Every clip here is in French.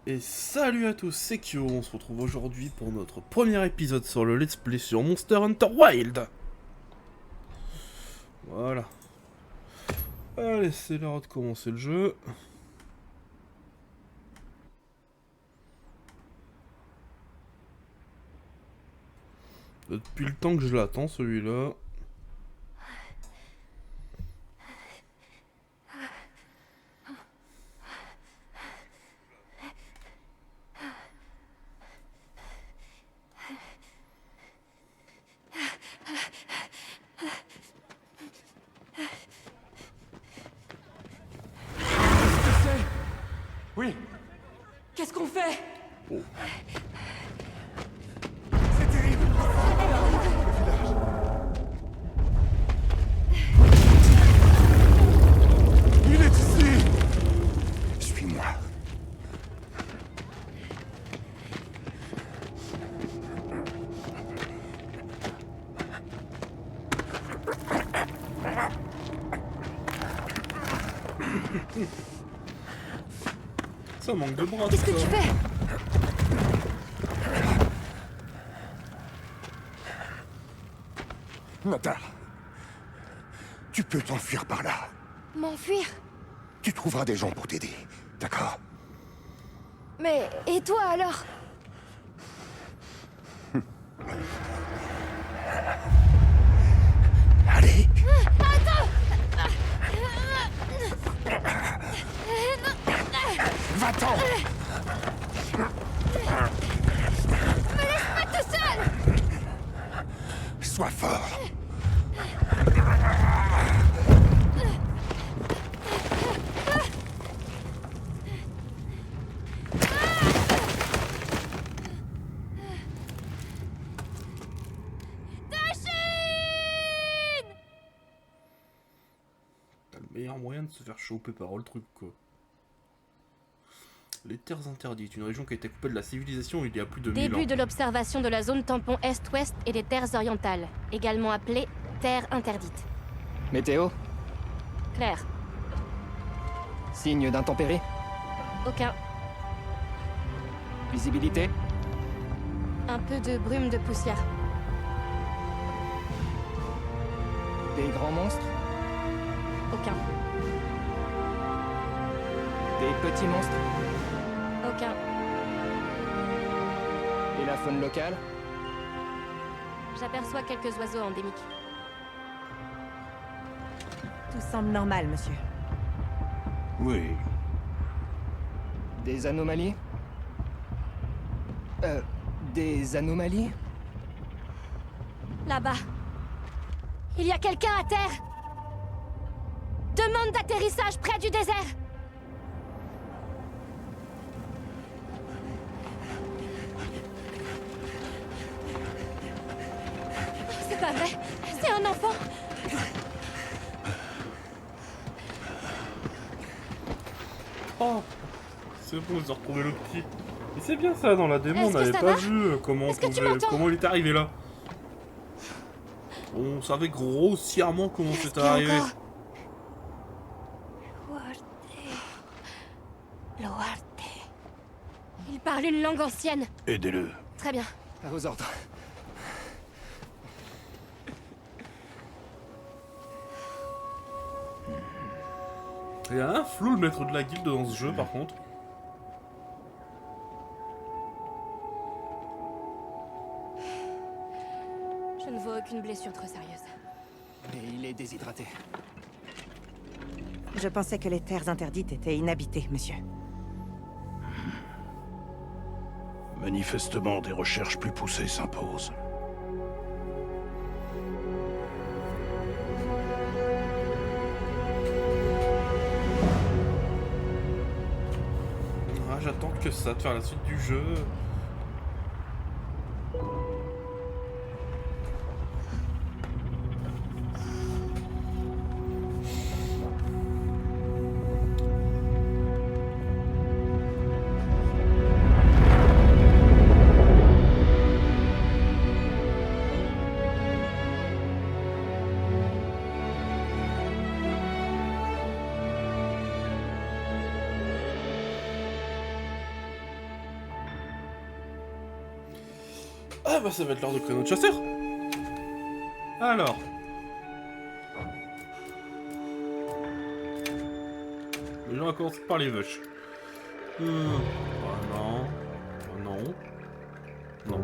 Et salut à tous, c'est Kyo, on se retrouve aujourd'hui pour notre premier épisode sur le Let's Play sur Monster Hunter Wild. Voilà. Allez, c'est l'heure de commencer le jeu. Depuis le temps que je l'attends celui-là. Oui, Qu'est-ce qu'on fait? Oh. c'est terrible. Il est ici. Suis-moi. Ça manque de bras. Qu'est-ce que tu fais? Nata, tu peux t'enfuir par là. M'enfuir? Tu trouveras des gens pour t'aider, d'accord? Mais... et toi alors? Allez. Va-t'en. Pas tout seul! Sois fort. T'as le meilleur moyen de se faire choper par le truc quoi. Les terres interdites, une région qui a été coupée de la civilisation il y a plus de 1000 ans. Début de l'observation de la zone tampon Est-Ouest et des terres orientales, également appelée terre interdite. Météo, Claire, signe d'intempérie, aucun. visibilité, Un peu de brume de poussière. des grands monstres, Aucun. des petits monstres, Aucun. et la faune locale, J'aperçois quelques oiseaux endémiques. Tout semble normal, monsieur. Oui. des anomalies. Des anomalies. Là-bas. Il y a quelqu'un à terre. Demande d'atterrissage près du désert. C'est pas vrai. C'est un enfant. Oh, c'est bon, ils ont retrouvé le petit. Et c'est bien ça, dans la démo, Est-ce on que n'avait ça pas va? vu comment, Est-ce que tu m'entends? comment il est arrivé là. On savait grossièrement comment Qu'est-ce c'était qu'il y a arrivé. encore? Luarte. Il parle une langue ancienne. Aidez-le. Très bien. À vos ordres. Il y a un flou le maître de la guilde dans ce jeu par contre. Je ne vois aucune blessure trop sérieuse. Et il est déshydraté. Je pensais que les terres interdites étaient inhabitées, monsieur. Manifestement, des recherches plus poussées s'imposent. Ah, j'attends que ça de faire la suite du jeu. Ah bah ça va être l'heure de créer notre chasseur. Alors. Déjà on va commencer par les vaches. Oh non. Oh non. Non.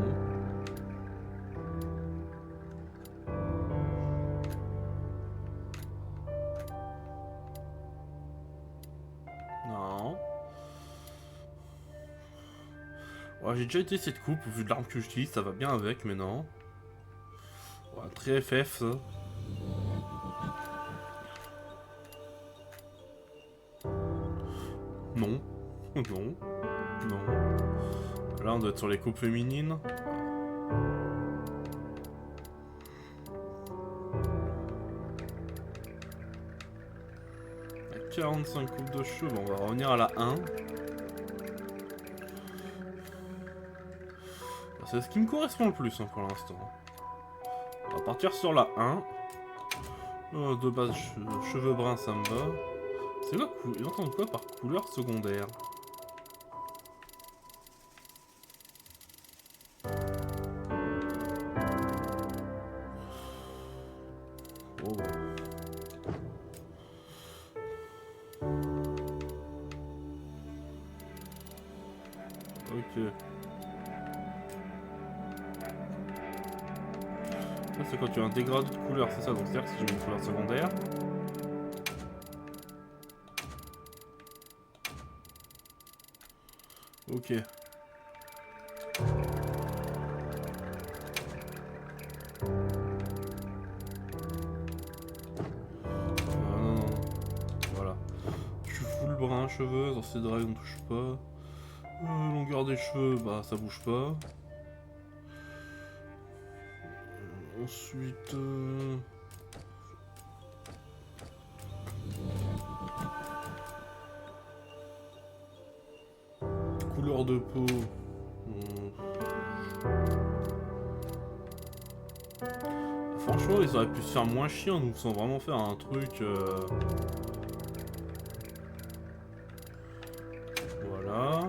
Non. Ouais, j'ai déjà été cette coupe, vu de l'arme que j'utilise, ça va bien avec, mais non. Ouais, très FF ça. Non. Non. Non. Là on doit être sur les coupes féminines. À 45 coupes de cheveux, bon, on va revenir à la 1. C'est ce qui me correspond le plus hein, pour l'instant. On va partir sur la 1. De base, cheveux bruns, ça me va. C'est quoi, il entend quoi par couleur secondaire? Oh. Ok. Ça c'est quand tu as un dégradé de couleur, c'est ça, donc c'est-à-dire que si j'ai une couleur secondaire. Ok. Non. Voilà. Je suis full brun, cheveux, dans ces drags on touche pas. Longueur des cheveux, bah ça bouge pas. Ensuite... couleur de peau... Franchement, ils auraient pu se faire moins chier en nous faisant vraiment faire un truc... Voilà.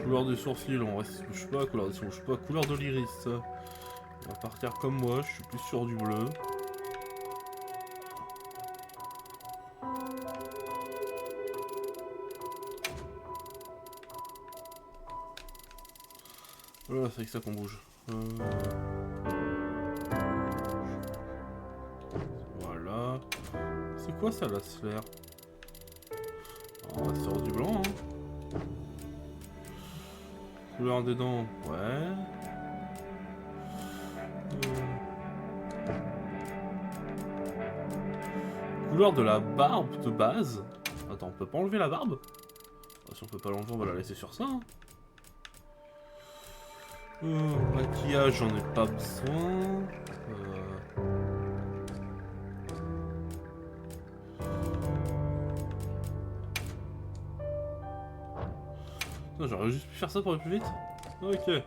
Couleur des sourcils, on reste, je sais pas, couleur des sourcils, je sais pas, couleur de l'iris. On va partir comme moi, je suis plus sur du bleu. Voilà, c'est avec ça qu'on bouge. Voilà. C'est quoi ça, la sphère? On va sur du blanc, hein. Couleur des dents, ouais. Couleur de la barbe de base. Attends, on peut pas enlever la barbe? Si on peut pas l'enlever, on va la laisser sur ça. Hein. Maquillage, j'en ai pas besoin. J'aurais juste pu faire ça pour aller plus vite. Ok.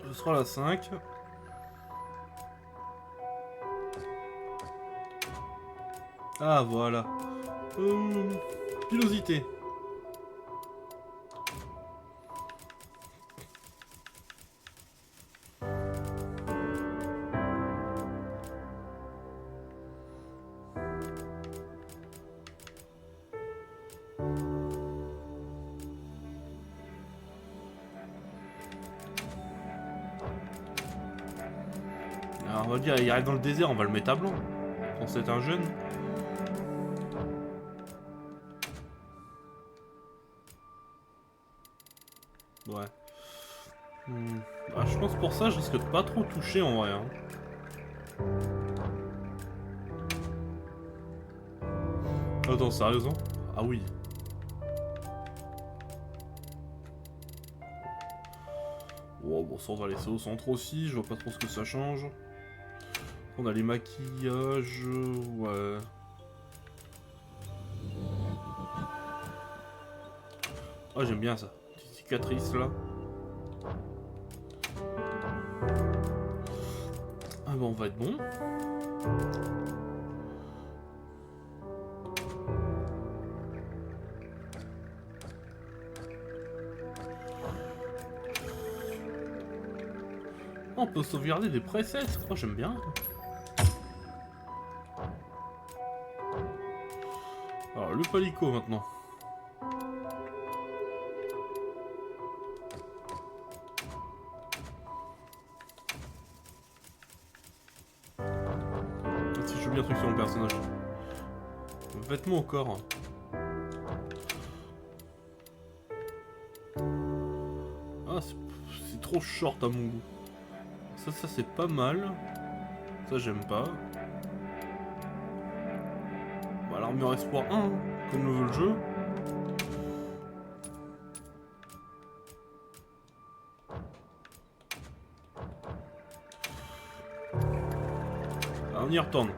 Ce sera la 5. Ah voilà. Pilosité. Alors on va dire, il arrive dans le désert, on va le mettre à blanc. Quand c'est un jeune. Ouais. Bah, je pense pour ça, je risque de pas trop toucher en vrai. Hein. Attends, sérieusement? Ah oui. bon, ça on va laisser au centre aussi, je vois pas trop ce que ça change. On a les maquillages, ouais. Ah, j'aime bien ça. Petite cicatrice là. Ah bah on va être bon. On peut sauvegarder des presets. Oh, j'aime bien. Alors, le palico maintenant. Si je veux bien truc sur mon personnage. Vêtements au corps. Ah, c'est trop short à mon goût. Ça c'est pas mal. Ça j'aime pas. Bah, l'armure espoir 1, hein, comme le veut le jeu. Alors, on y retourne.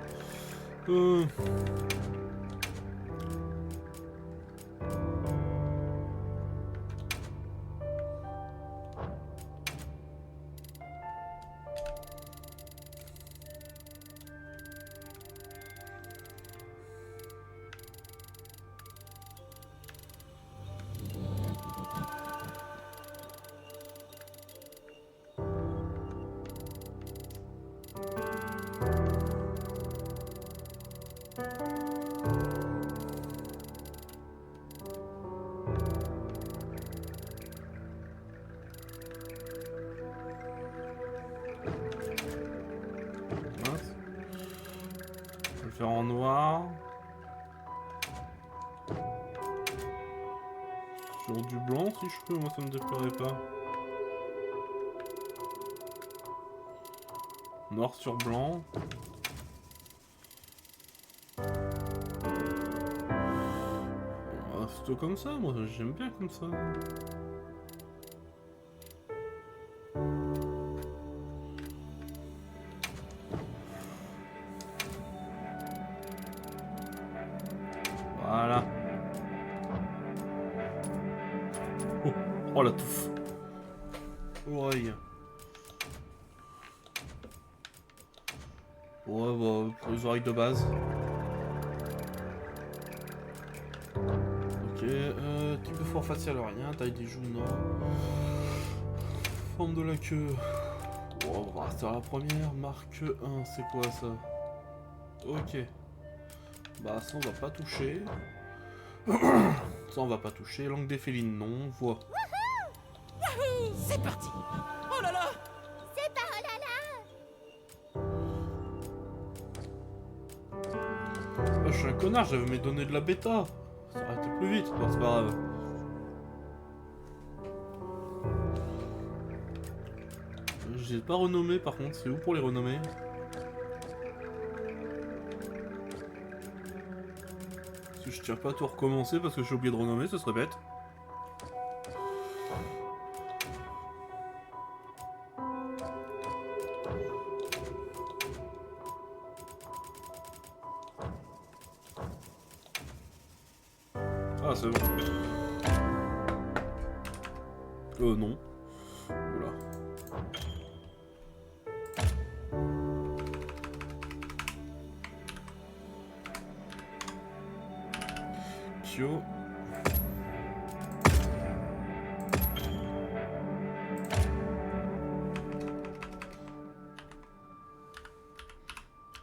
Faire en noir. Sur du blanc si je peux, moi ça me déplairait pas. Noir sur blanc. C'est comme ça, moi j'aime bien comme ça. Voilà. Oh, oh la touffe. Oreille. Ouais, bah, pour les oreilles de base. Ok, type de forme faciale, rien. Taille des joues, non. Forme de la queue. Oh, on va rester à la première. Marque 1, c'est quoi ça? Ok. Bah ça on va pas toucher. Ça on va pas toucher. Langue des félines non. Voix. C'est parti. Oh là là. C'est pas oh là là. Ah, je suis un connard, j'avais mes données de la bêta. Ça aurait été plus vite. Bon, c'est pas grave. Je les ai pas renommés par contre. C'est où pour les renommer? Je tiens pas à tout recommencer parce que j'ai oublié de renommer, ce serait bête. Ah c'est bon. Non. Oula.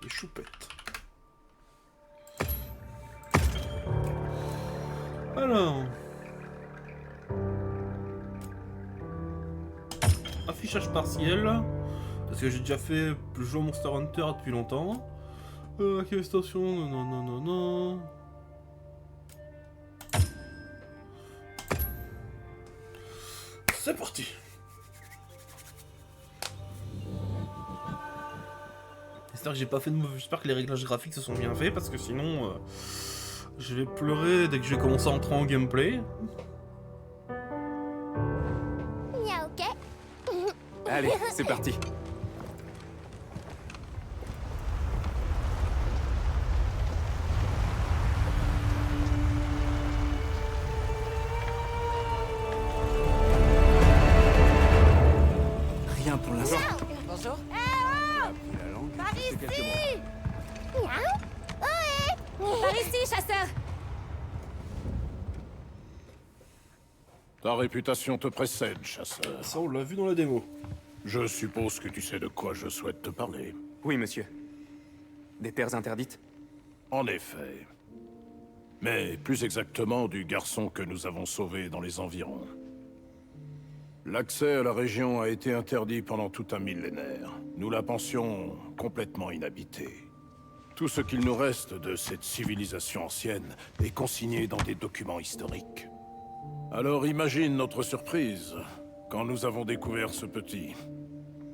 Et choupette. Alors. Affichage partiel. Parce que j'ai déjà fait le jeu Monster Hunter depuis longtemps. Quelle station? Non. C'est parti. J'espère que j'ai pas fait de mauvais. J'espère que les réglages graphiques se sont bien faits parce que sinon je vais pleurer dès que je vais commencer à entrer en gameplay. Ya ok. Allez, c'est parti. Rien pour l'instant. Bonjour. Par ici, chasseur. Ta réputation te précède, chasseur. Ça, on l'a vu dans la démo. Je suppose que tu sais de quoi je souhaite te parler. Oui, monsieur. Des terres interdites? En effet. Mais plus exactement du garçon que nous avons sauvé dans les environs. L'accès à la région a été interdit pendant tout un millénaire. Nous la pensions complètement inhabitée. Tout ce qu'il nous reste de cette civilisation ancienne est consigné dans des documents historiques. Alors imagine notre surprise quand nous avons découvert ce petit.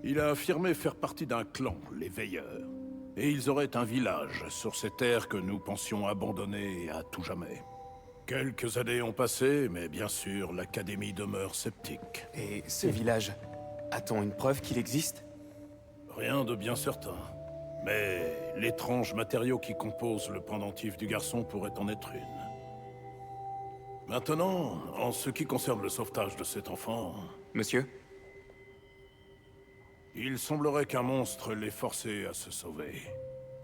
Il a affirmé faire partie d'un clan, les Veilleurs. Et ils auraient un village sur ces terres que nous pensions abandonnées à tout jamais. Quelques années ont passé, mais bien sûr, l'Académie demeure sceptique. Et ce village, a-t-on une preuve qu'il existe? Rien de bien certain. Mais l'étrange matériau qui compose le pendentif du garçon pourrait en être une. Maintenant, en ce qui concerne le sauvetage de cet enfant, Monsieur? il semblerait qu'un monstre l'ait forcé à se sauver.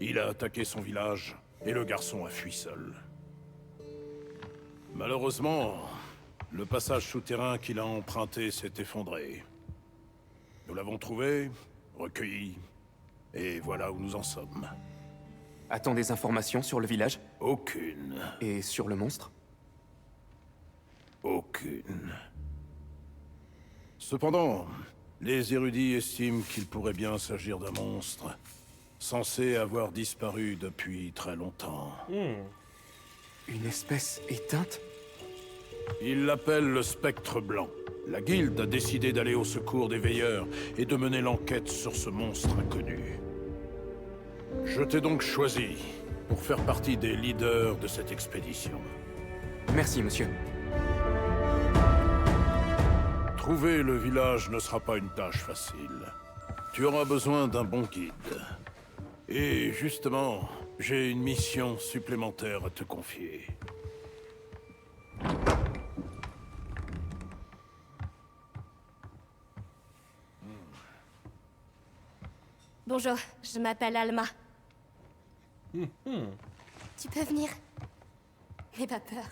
Il a attaqué son village, et le garçon a fui seul. Malheureusement, le passage souterrain qu'il a emprunté s'est effondré. Nous l'avons trouvé, recueilli, et voilà où nous en sommes. A-t-on des informations sur le village? Aucune. Et sur le monstre? Aucune. Cependant, les érudits estiment qu'il pourrait bien s'agir d'un monstre, censé avoir disparu depuis très longtemps. Une espèce éteinte? Ils l'appellent le Spectre Blanc. La Guilde a décidé d'aller au secours des Veilleurs et de mener l'enquête sur ce monstre inconnu. Je t'ai donc choisi pour faire partie des leaders de cette expédition. Merci, monsieur. Trouver le village ne sera pas une tâche facile. Tu auras besoin d'un bon guide. Et justement, j'ai une mission supplémentaire à te confier. Bonjour, je m'appelle Alma. Tu peux venir? N'aie pas peur.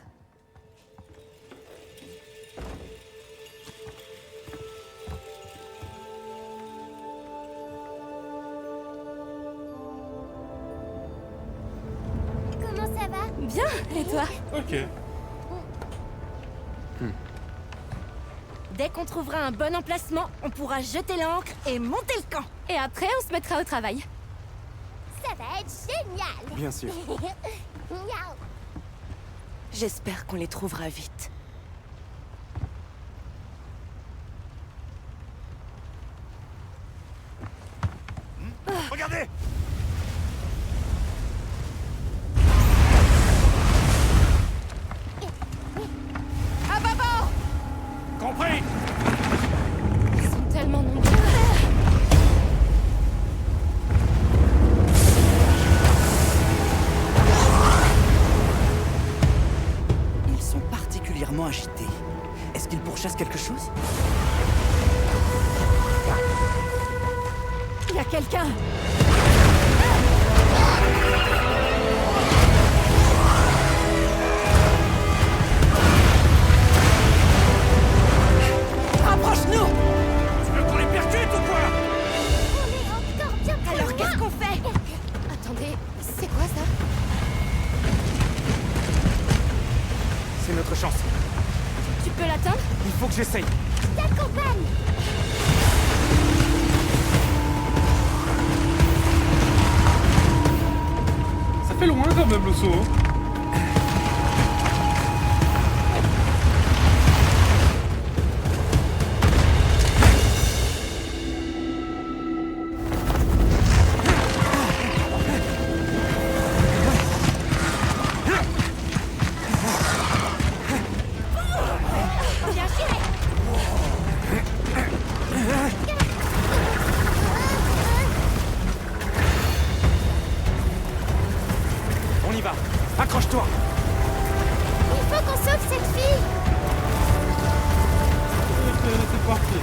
Comment ça va? Bien, et toi? Ok. Dès qu'on trouvera un bon emplacement, on pourra jeter l'ancre et monter le camp. Et après, on se mettra au travail. Ça va être génial. Bien sûr. Miaou. J'espère qu'on les trouvera vite. Regardez! À bâbord! Compris! Ils sont tellement nombreux. Ils sont particulièrement agités. Est-ce qu'ils pourchassent quelque chose? Il y a quelqu'un. Rapproche-nous! Tu veux qu'on les percute ou quoi? On est encore bien trop Alors loin. qu'est-ce qu'on fait? Attendez, c'est quoi ça? C'est notre chance. Tu peux l'atteindre? Il faut que j'essaye. T'accompagne. Ça fait loin quand même le saut. Hein. Bien tiré! y va. Accroche-toi. Il faut qu'on sauve cette fille. C'est parti.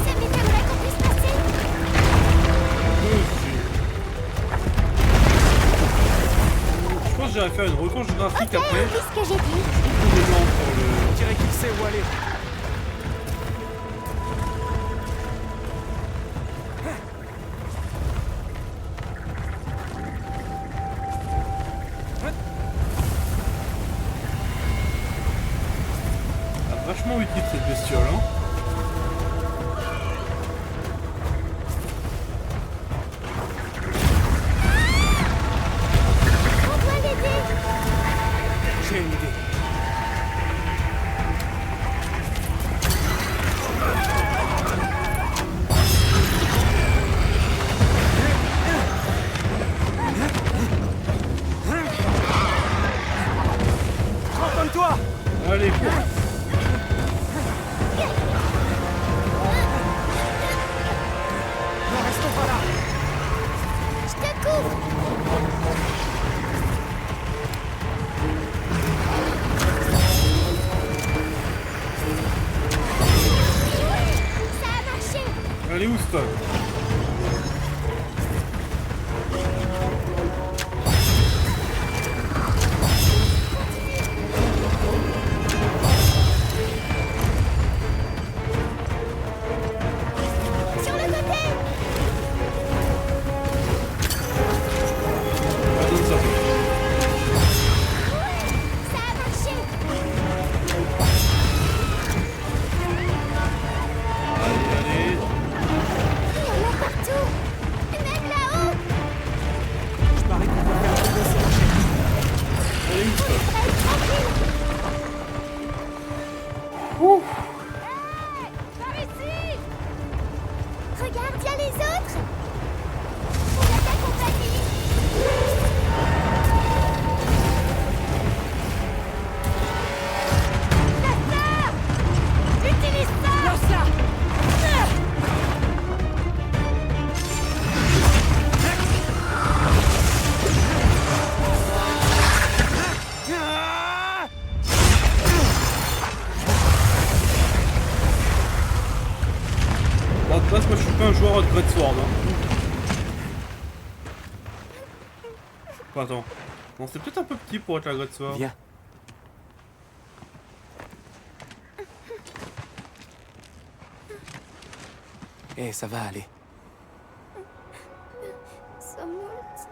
Ça m'étonnerait qu'on puisse passer. Je pense que j'irai faire une retouche graphique Ok, après. oublie ce que j'ai dit. Pour les gens pour le... On dirait qu'il sait où aller. Ah, vachement utile cette bestiole, hein. On doit l'aider. J'ai une idée. Cramponne-toi. Allez, cours. Ne restons pas là. Je te couvre. Ça a marché. Allez, Houston. Sur le côté. Ah, donne ça. Ça a marché. Allez, allez. Il y en a partout. Même là-haut. Je parie qu'on peut faire tomber ces rochers. Allez, Houston. Par ici. Regarde, il y a les autres. On va t'accompagner. Lance-la. Utilise ça. Lance-la. Bon, de base, moi je suis pas un joueur de Greatsword. Hein. Enfin, attends. Non, c'est peut-être un peu petit pour être la Greatsword. Viens. Eh, ça va aller. Sommeuse.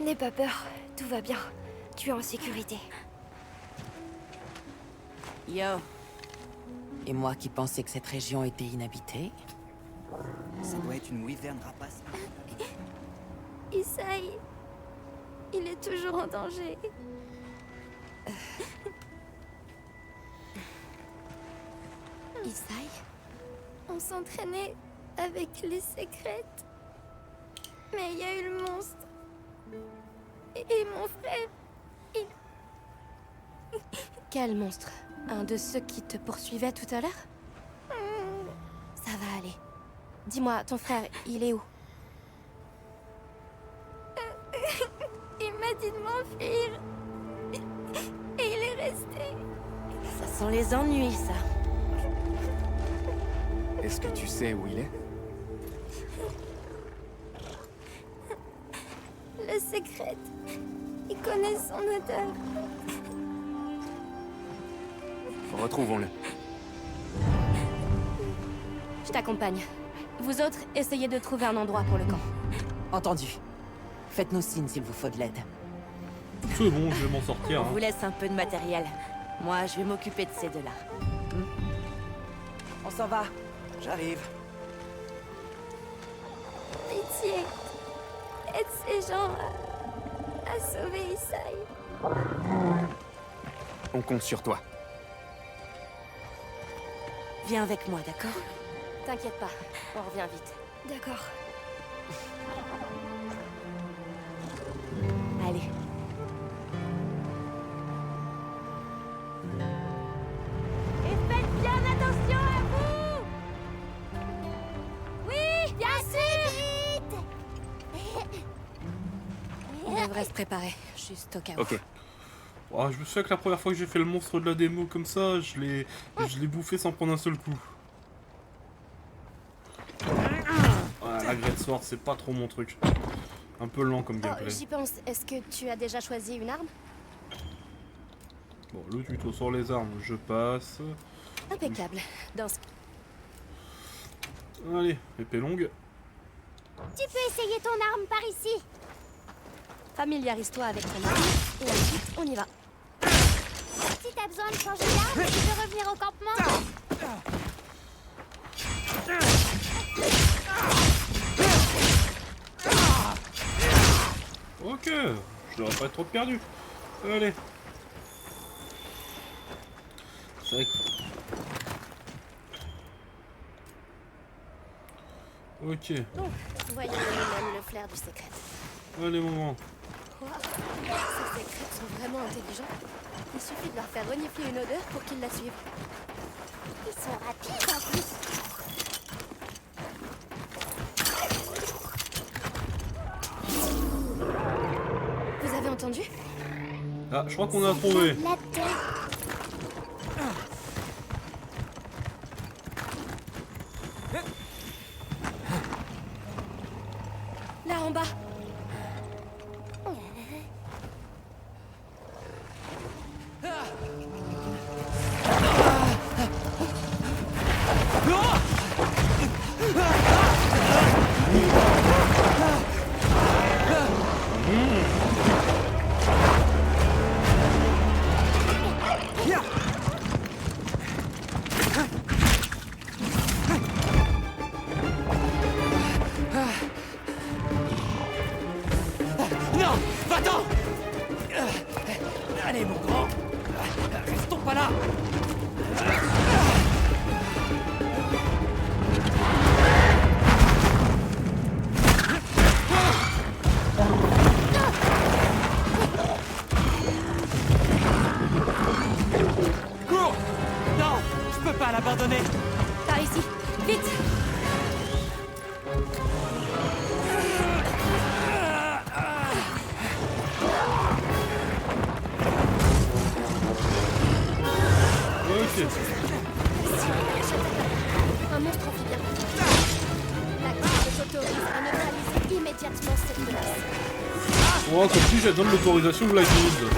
N'aie pas peur, tout va bien. Tu es en sécurité. Yo. Et moi qui pensais que cette région était inhabitée? Ça doit être une wyvern rapace. Isaï, il est toujours en danger. Isaï, on s'entraînait avec les secrètes. Mais il y a eu le monstre. Et mon frère, il... Quel monstre? Un de ceux qui te poursuivaient tout à l'heure? Ça va aller. Dis-moi, ton frère, il est où? Il m'a dit de m'enfuir. Et il est resté. Ça sent les ennuis, ça. Est-ce que tu sais où il est? Le secret. Il connaît son odeur. Retrouvons-le. Je t'accompagne. Vous autres, essayez de trouver un endroit pour le camp. Entendu. Faites-nous signe s'il vous faut de l'aide. C'est bon, je vais m'en sortir. On Hein. vous laisse un peu de matériel. Moi, je vais m'occuper de ces deux-là. On s'en va. J'arrive. Pitié. Aide ces gens à sauver Isaï. On compte sur toi. Viens avec moi, d'accord? T'inquiète pas, on revient vite. D'accord. Allez. Et faites bien attention à vous! Oui, bien sûr. On devrait se préparer, juste au cas où. Ok. Oh, je me souviens que la première fois que j'ai fait le monstre de la démo comme ça, je l'ai bouffé sans prendre un seul coup. Ouais, la Great Sword, c'est pas trop mon truc. Un peu lent comme Oh, gameplay. j'y pense. Est-ce que tu as déjà choisi une arme? Bon, le tuto sur les armes, je passe. Impeccable. Dans ce... Allez, épée longue. Tu peux essayer ton arme par ici. Familiarise-toi avec ton arme, et ensuite, on y va. Si t'as besoin de changer d'arme, tu peux revenir au campement. Ok, je devrais pas être trop perdu. Allez. C'est vrai que... Ok, Donc, voyons nous-mêmes le flair du secret. allez moment. Quoi? Ces secrets sont vraiment intelligents. Il suffit de leur faire renifler une odeur pour qu'ils la suivent. Ils sont rapides en plus. Vous avez entendu? Ah, je crois qu'on a trouvé. Là-dedans. Là en bas. Non! Va-t'en! Allez, mon grand! Restons pas là! Cours! Non! Je peux pas l'abandonner! Par ici. Vite. Ok. Un monstre amphibien. La carte t'autorise à neutraliser immédiatement cette menace. Oh, comme si j'attends l'autorisation de la guilde.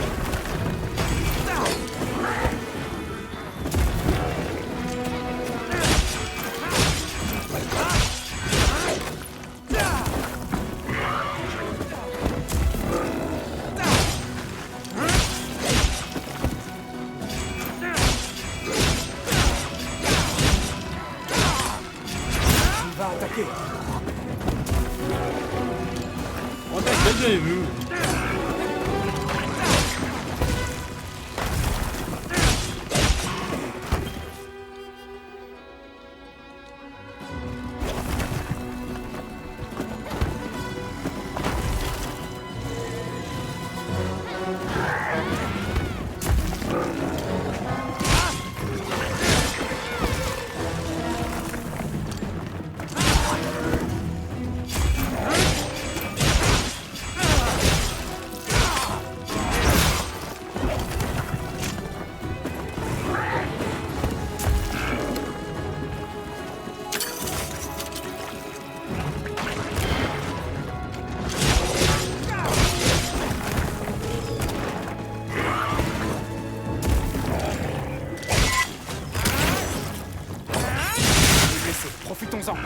Il va attaquer. Oh, t'as déjà vu. Profitons-en.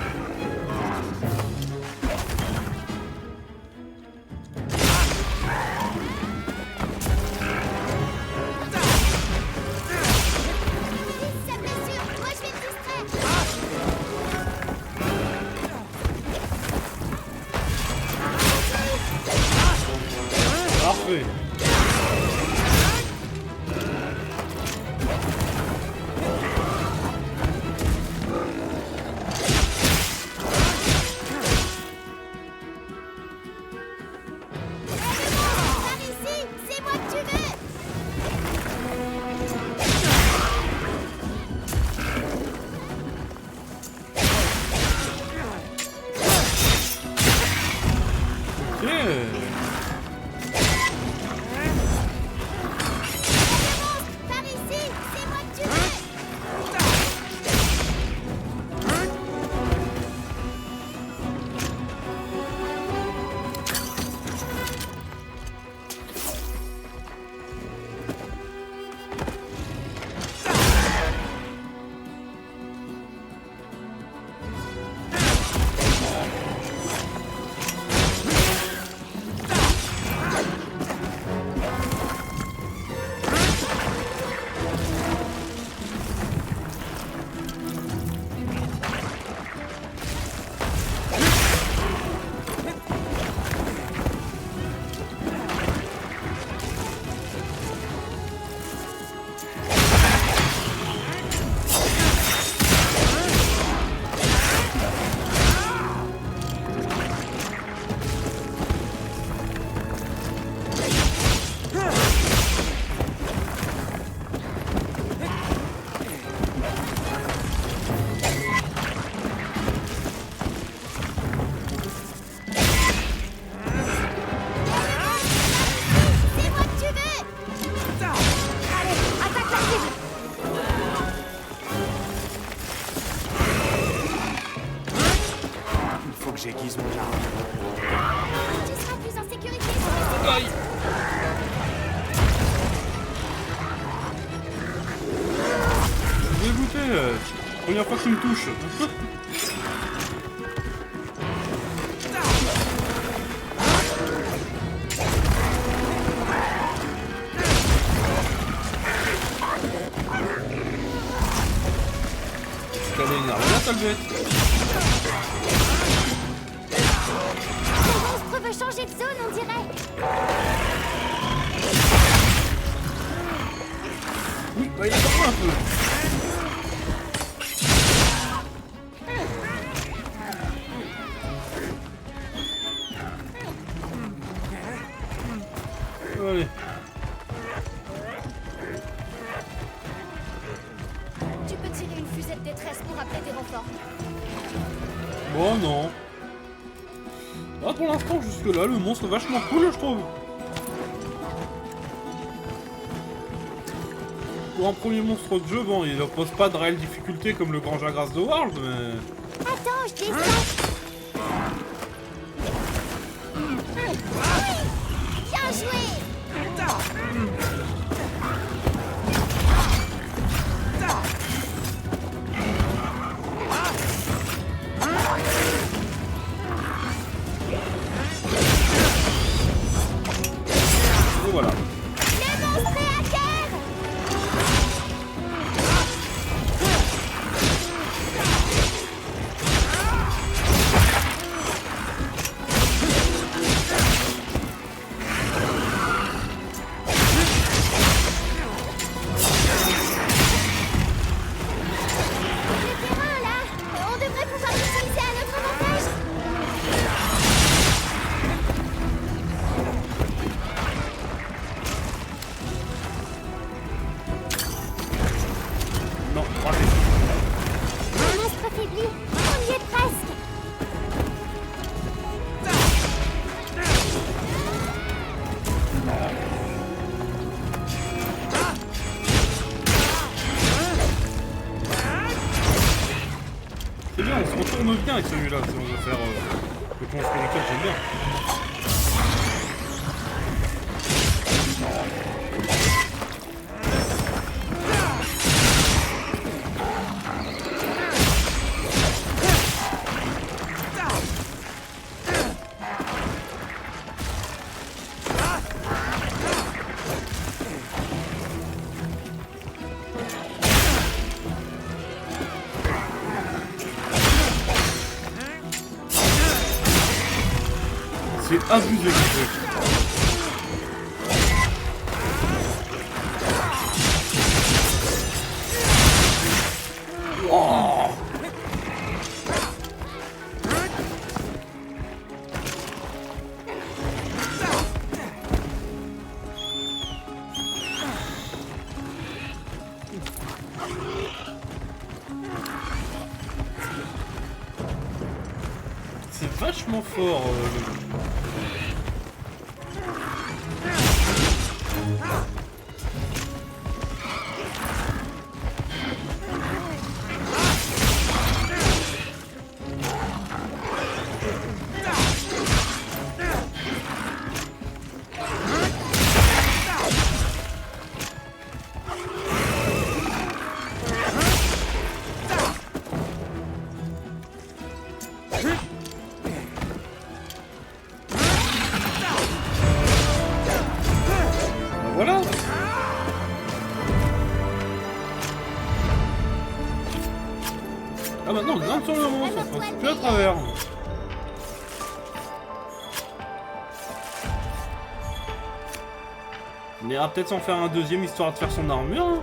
Sa blessure, moi je vais te distraire. Parfait. Ok. Par ici, c'est moi que tu veux. C'est moi que tu veux. Allez, attaque la cible. Il faut que j'aiguise mon arme. Tu seras plus en sécurité sur les séquences. Dégoûté. Première fois qu'il me touche. T'avais une arme, là, sale bête. Ce monstre veut changer de zone, on dirait. Oui, bah il est pas loin un peu. Allez. Tu peux tirer une fusée de détresse pour appeler des renforts. Bon, non. Là, pour l'instant, jusque-là, le monstre est vachement cool, je trouve. Pour un premier monstre de jeu, bon, il ne pose pas de réelle difficulté comme le grand Jagras de World, mais... Attends, je descends. Bien joué. Et voilà. Le monstre est à terre. Le terrain, là, on devrait pouvoir l'utiliser à notre avantage. Non, raté. Le monstre affaibli, on y est presque. C'est bien, on se retourne bien avec celui-là, si on veut faire le monstre spirituel, j'aime bien. C'est abusé, ce truc. Oh. C'est vachement fort. Voilà. Ah maintenant, on grimpe sur le monstre, on passe plus à travers. On ira peut-être s'en faire un deuxième histoire de faire son armure. Hein.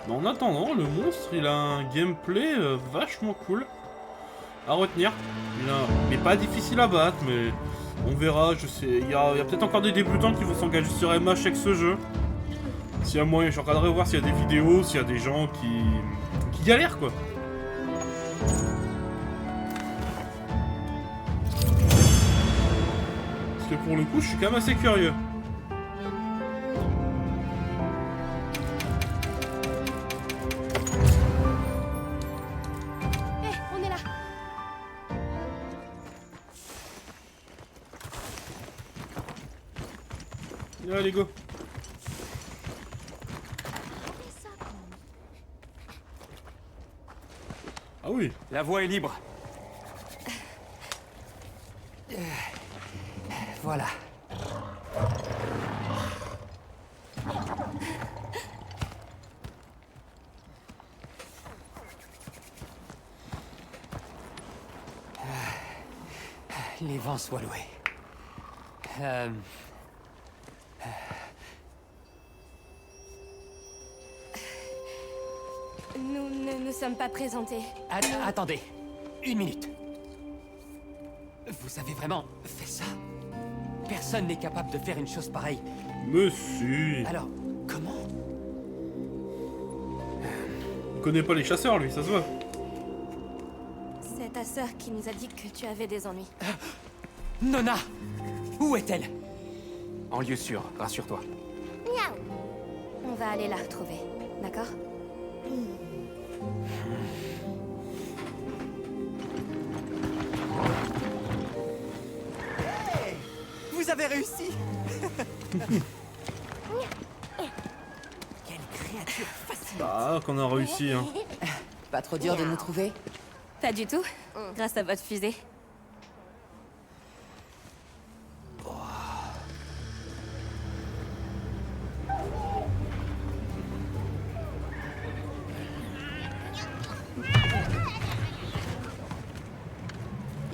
Mais en attendant, le monstre, il a un gameplay vachement cool à retenir. Il est pas difficile à battre, mais on verra. Je sais, il y a peut-être encore des débutants qui vont s'engager sur MH avec ce jeu. S'il y a moyen, je regarderai voir s'il y a des vidéos, s'il y a des gens qui galèrent quoi. Parce que pour le coup, je suis quand même assez curieux. On est là. Allez, go. Ah oui. La voie est libre. Voilà. Les vents soient loués. Nous ne nous sommes pas présentés. Attendez. Une minute. Vous avez vraiment fait ça? Personne n'est capable de faire une chose pareille. Monsieur. Alors, comment? Il connaît pas les chasseurs, lui, ça se voit. C'est ta sœur qui nous a dit que tu avais des ennuis. Nona! Où est-elle? En lieu sûr, rassure-toi. Miaou. On va aller la retrouver, d'accord? Vous avez réussi. Quelle créature fascinante. Ah, qu'on a réussi, hein. Pas trop dur de nous trouver? Pas du tout, grâce à votre fusée.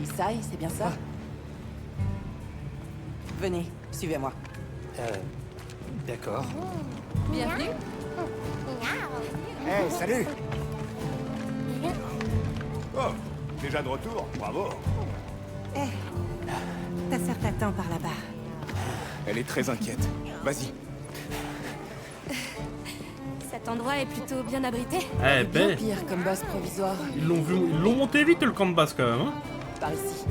Isai, c'est bien ça? Venez, suivez-moi. D'accord. Bienvenue. Hey, salut! Oh, déjà de retour, bravo! Ta sœur t'attend par là-bas. Elle est très inquiète. Vas-y. Cet endroit est plutôt bien abrité. Eh Bien ben, pire comme base provisoire. ils l'ont monté vite le camp de base quand même, hein. Par ici.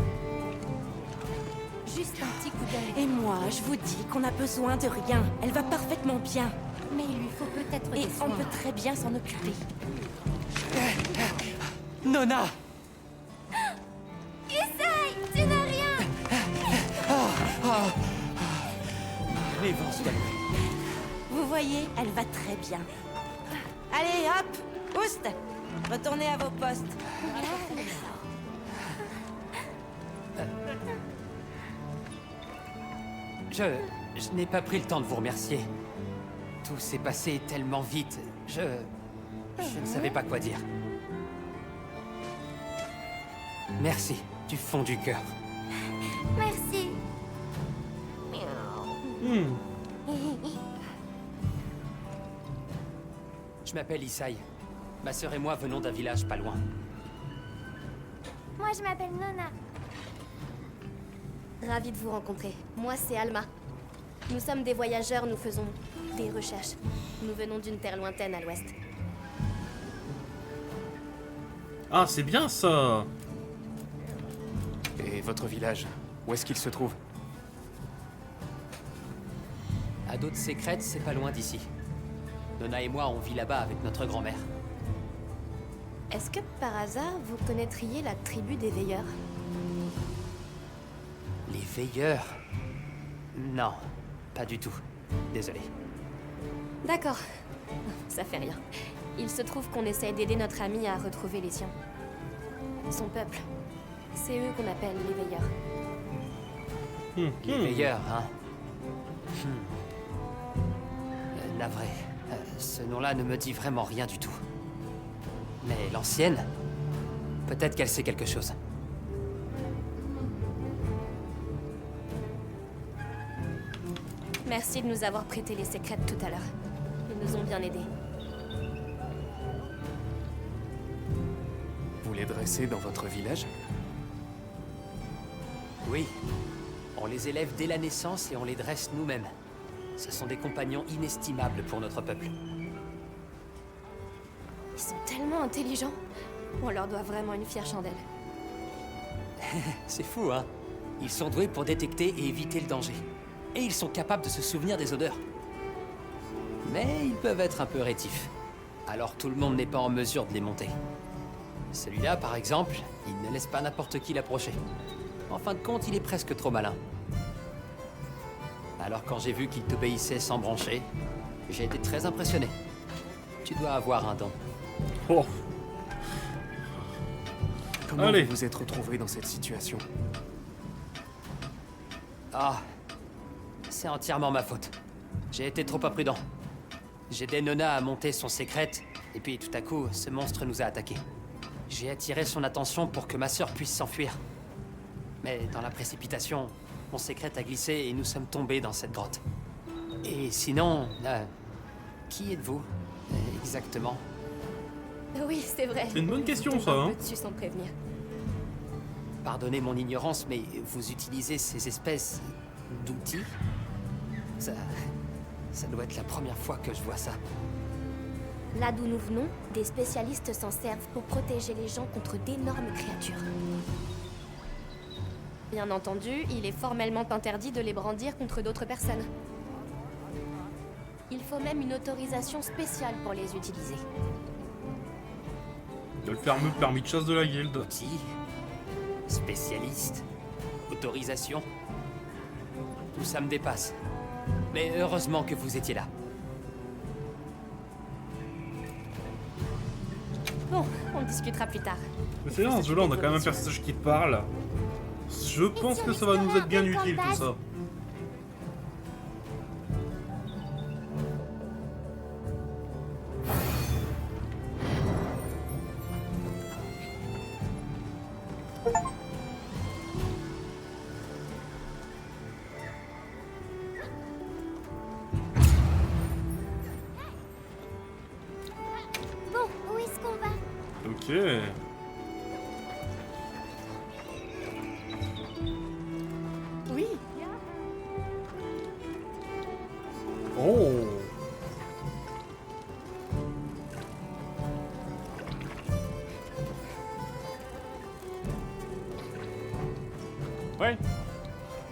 Juste un petit coup d'œil. Et moi, je vous dis qu'on a besoin de rien. Elle va parfaitement bien. Mais il lui faut peut-être Et des on soins. peut très bien s'en occuper. Nona! Tu n'as rien. Les vents soient loués. Vous voyez, elle va très bien. Allez, hop! Oust! Retournez à vos postes. Je n'ai pas pris le temps de vous remercier. Tout s'est passé tellement vite. Je ne savais pas quoi dire. Merci, du fond du cœur. Merci. Je m'appelle Isai. Ma sœur et moi venons d'un village pas loin. Moi, je m'appelle Nona. Ravie de vous rencontrer. Moi, c'est Alma. Nous sommes des voyageurs, nous faisons des recherches. Nous venons d'une terre lointaine à l'ouest. Ah, c'est bien ça. Et votre village, où est-ce qu'il se trouve? À d'autres secrètes, c'est pas loin d'ici. Nona et moi, on vit là-bas avec notre grand-mère. Est-ce que par hasard vous connaîtriez la tribu des Veilleurs? Les veilleurs? Non, pas du tout. Désolé. D'accord. Ça fait rien. Il se trouve qu'on essaye d'aider notre ami à retrouver les siens. Son peuple. C'est eux qu'on appelle les Veilleurs. Les veilleurs, hein? Navré. Ce nom-là ne me dit vraiment rien du tout. Mais l'ancienne? Peut-être qu'elle sait quelque chose. Merci de nous avoir prêté les secrètes tout à l'heure. Ils nous ont bien aidés. Vous les dressez dans votre village? Oui. On les élève dès la naissance et on les dresse nous-mêmes. Ce sont des compagnons inestimables pour notre peuple. Ils sont tellement intelligents. On leur doit vraiment une fière chandelle. C'est fou, hein? Ils sont doués pour détecter et éviter le danger. Et ils sont capables de se souvenir des odeurs. Mais ils peuvent être un peu rétifs. Alors tout le monde n'est pas en mesure de les monter. Celui-là, par exemple, il ne laisse pas n'importe qui l'approcher. En fin de compte, il est presque trop malin. Alors quand j'ai vu qu'il t'obéissait sans broncher, j'ai été très impressionné. Tu dois avoir un don. Oh. Comment Allez. vous vous êtes retrouvé dans cette situation? Ah, c'est entièrement ma faute. J'ai été trop imprudent. J'ai aidé Nona à monter son secrète, et puis tout à coup, ce monstre nous a attaqués. J'ai attiré son attention pour que ma sœur puisse s'enfuir. Mais dans la précipitation, mon secret a glissé et nous sommes tombés dans cette grotte. Et sinon, qui êtes-vous exactement? Oui, c'est vrai. C'est une bonne question, On ça, tombe un hein. peu dessus sans prévenir. Pardonnez mon ignorance, mais vous utilisez ces espèces d'outils? Ça doit être la première fois que je vois ça. Là d'où nous venons, des spécialistes s'en servent pour protéger les gens contre d'énormes créatures. Bien entendu, il est formellement interdit de les brandir contre d'autres personnes. Il faut même une autorisation spéciale pour les utiliser. Il y a le fameux permis de chasse de la guilde. Outils, spécialiste, autorisation. Tout ça me dépasse. Mais heureusement que vous étiez là. Bon, on discutera plus tard. Mais c'est là, dans ce jeu-là, on a quand même un personnage qui parle. Je pense que ça va nous être bien utile, tout ça. Bon, où est-ce qu'on va? Ok. Oui. Oh. Ouais.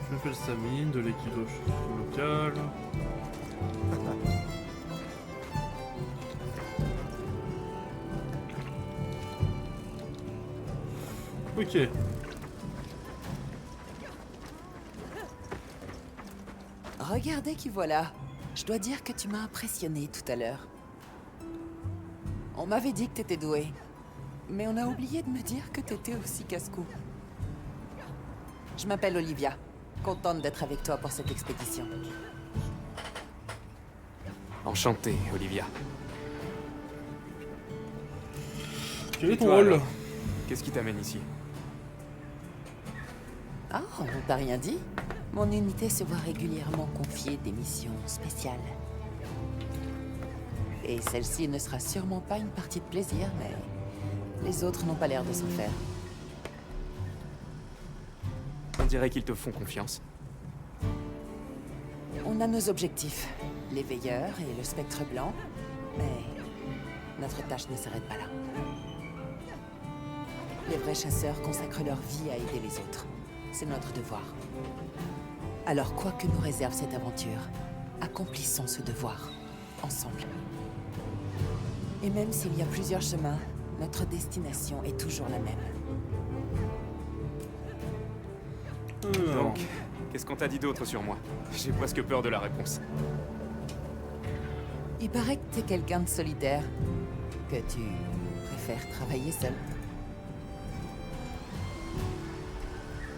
Je m'appelle Samine, de l'équipe locale. Ok. Regardez qui voilà. Je dois dire que tu m'as impressionné tout à l'heure. On m'avait dit que t'étais doué. Mais on a oublié de me dire que t'étais aussi casse-cou. Je m'appelle Olivia. Contente d'être avec toi pour cette expédition. Enchanté, Olivia. Quel est Et ton toi, rôle? alors Qu'est-ce qui t'amène ici? Ah, on t'a rien dit? Mon unité se voit régulièrement confier des missions spéciales. Et celle-ci ne sera sûrement pas une partie de plaisir, mais les autres n'ont pas l'air de s'en faire. On dirait qu'ils te font confiance. On a nos objectifs, les veilleurs et le spectre blanc, mais notre tâche ne s'arrête pas là. Les vrais chasseurs consacrent leur vie à aider les autres. C'est notre devoir. Alors quoi que nous réserve cette aventure, Accomplissons ce devoir, ensemble. Et même s'il y a plusieurs chemins, notre destination est toujours la même. Donc, qu'est-ce qu'on t'a dit d'autre sur moi? J'ai presque peur de la réponse. Il paraît que t'es quelqu'un de solitaire, que tu préfères travailler seul.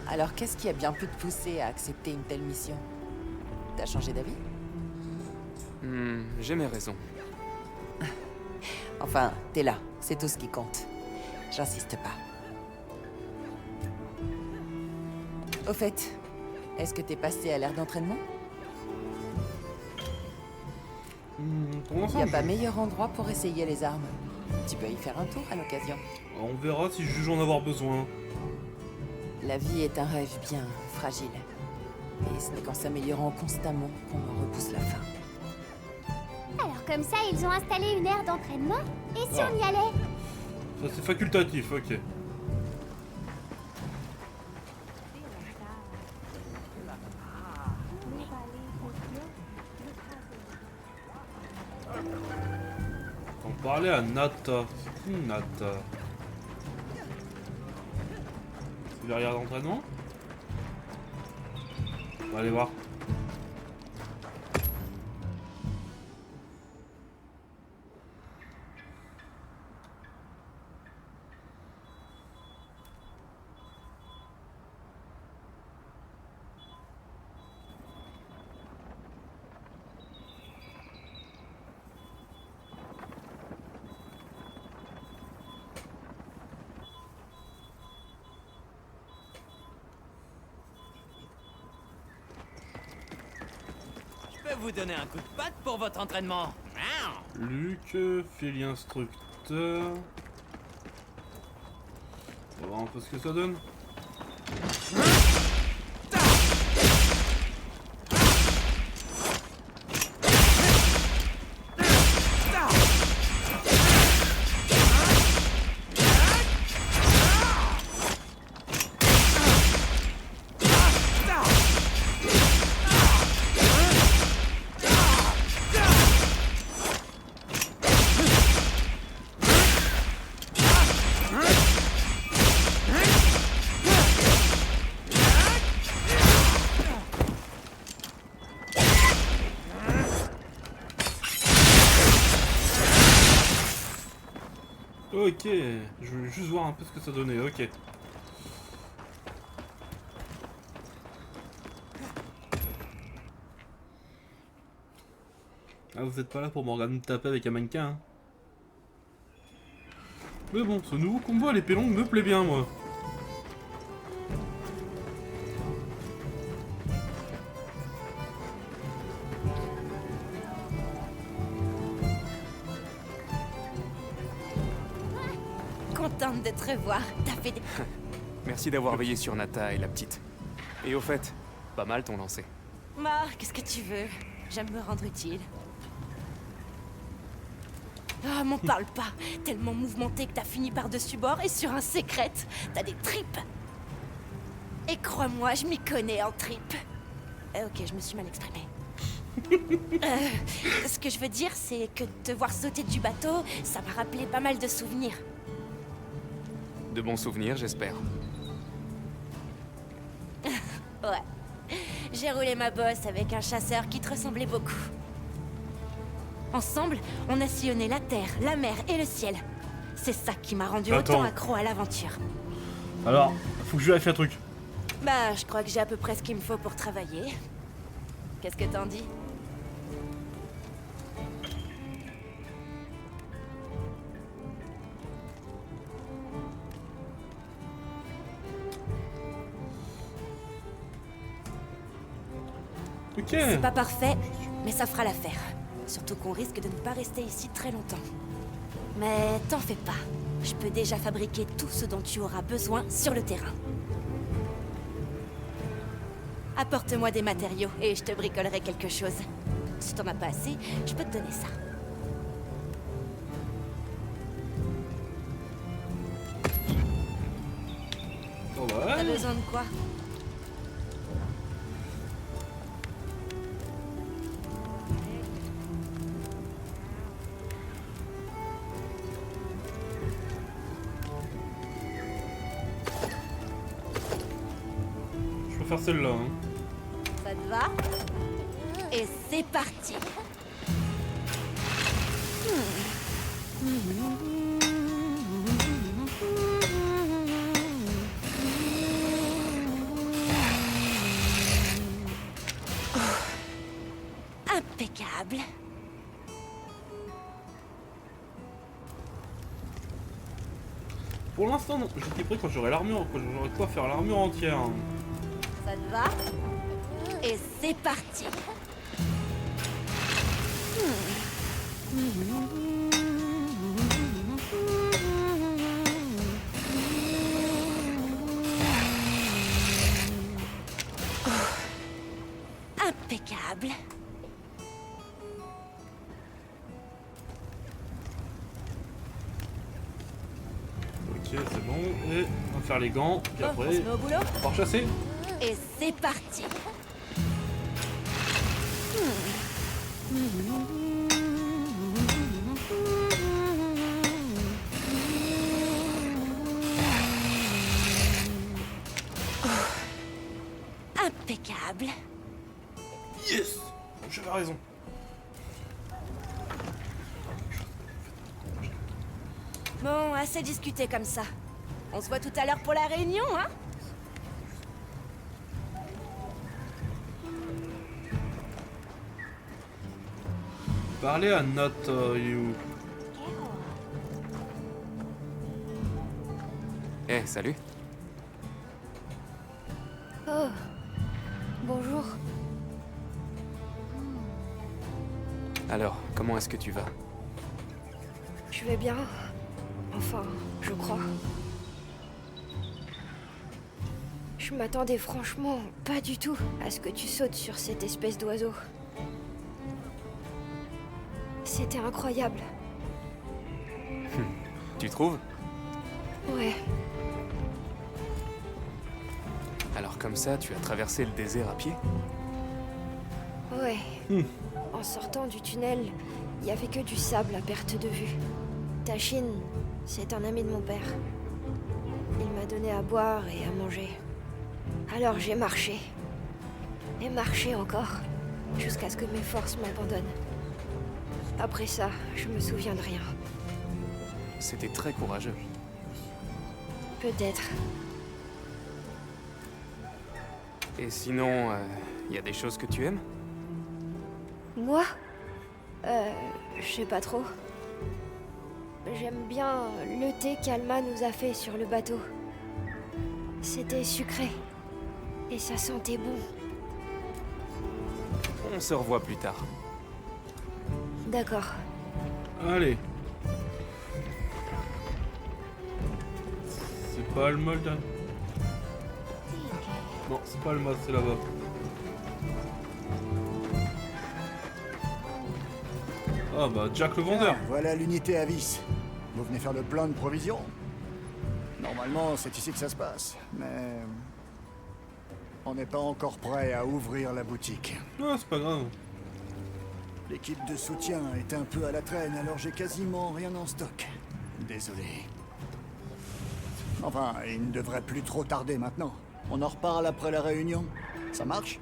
Alors qu'est-ce qui a bien pu te pousser à accepter une telle mission? T'as changé d'avis? J'ai mes raisons. Enfin, t'es là, c'est tout ce qui compte. J'insiste pas. Au fait, est-ce que t'es passé à l'ère d'entraînement? Pour Y l'instant, a pas meilleur endroit pour essayer les armes. Tu peux y faire un tour à l'occasion. on verra si je juge en avoir besoin. La vie est un rêve bien fragile. Et ce n'est qu'en s'améliorant constamment qu'on en repousse la fin. Alors comme ça, ils ont installé une aire d'entraînement. Et si Ah. on y allait? Ça c'est facultatif, ok. On parlait à Nata. C'est qui Nata? C'est derrière l'entraînement? On va aller voir. Je peux vous donner un coup de patte pour votre entraînement. Luc, file instructeur. On va voir un peu ce que ça donne. Ok, je voulais juste voir un peu ce que ça donnait, ok. Ah, vous êtes pas là pour me regarder me taper avec un mannequin, hein. Mais bon, ce nouveau combo à l'épée longue me plaît bien, moi. Contente de te revoir. T'as fait des... Merci d'avoir veillé sur Nata et la petite. Et au fait, pas mal ton lancer. Bah, qu'est-ce que tu veux? J'aime me rendre utile. Ah, m'en parle pas. Tellement mouvementé que t'as fini par-dessus bord et sur un secret. T'as des tripes. Et crois-moi, je m'y connais en tripes. Ok, je me suis mal exprimée. Ce que je veux dire, c'est que te voir sauter du bateau, ça m'a rappelé pas mal de souvenirs. De bons souvenirs, j'espère. Ouais. J'ai roulé ma bosse avec un chasseur qui te ressemblait beaucoup. Ensemble, on a sillonné la terre, la mer et le ciel. C'est ça qui m'a rendu autant accro à l'aventure. Alors, faut que je vérifie un truc. Bah, je crois que j'ai à peu près ce qu'il me faut pour travailler. Qu'est-ce que t'en dis? Ok. C'est pas parfait, mais ça fera l'affaire. Surtout qu'on risque de ne pas rester ici très longtemps. Mais t'en fais pas. Je peux déjà fabriquer tout ce dont tu auras besoin sur le terrain. Apporte-moi des matériaux et je te bricolerai quelque chose. Si t'en as pas assez, je peux te donner ça. T'as Ouais. besoin de quoi? faire celle-là. Hein. Ça te va? Et c'est parti. Impeccable. Pour l'instant, non. J'étais prêt quand j'aurai l'armure, quand j'aurai quoi faire l'armure entière. Hein. Ça te va? Et c'est parti. Impeccable. Ok, c'est bon. Et on va faire les gants. Puis On après, se met au boulot? on va rechasser. Et c'est parti. Impeccable. Yes! J'avais raison. Bon, assez discuté comme ça. On se voit tout à l'heure pour la réunion, hein? Parlez à Not You. Eh, salut. Oh, bonjour. Alors, comment est-ce que tu vas? Je vais bien. Enfin, je crois. Je m'attendais franchement pas du tout à ce que tu sautes sur cette espèce d'oiseau. C'était incroyable. Tu trouves? Ouais, Alors comme ça, tu as traversé le désert à pied? ouais. En sortant du tunnel, il y avait que du sable à perte de vue. Tashin, c'est un ami de mon père. Il m'a donné à boire et à manger. Alors j'ai marché. Et marché encore. Jusqu'à ce que mes forces m'abandonnent. Après ça, je me souviens de rien. C'était très courageux. Peut-être. Et sinon, y a des choses que tu aimes? Moi je sais pas trop. J'aime bien le thé qu'Alma nous a fait sur le bateau. C'était sucré. Et ça sentait bon. On se revoit plus tard. D'accord. Allez. C'est pas le Molda. Non, c'est pas le Molda, c'est là-bas. Ah bah Jack le vendeur. Ah, voilà l'unité à vis. Vous venez faire le plein de provisions? Normalement, c'est ici que ça se passe, mais... on n'est pas encore prêt à ouvrir la boutique. Ah, c'est pas grave. L'équipe de soutien est un peu à la traîne, alors j'ai quasiment rien en stock. Désolé. Enfin, il ne devrait plus trop tarder maintenant. On en reparle après la réunion. Ça marche?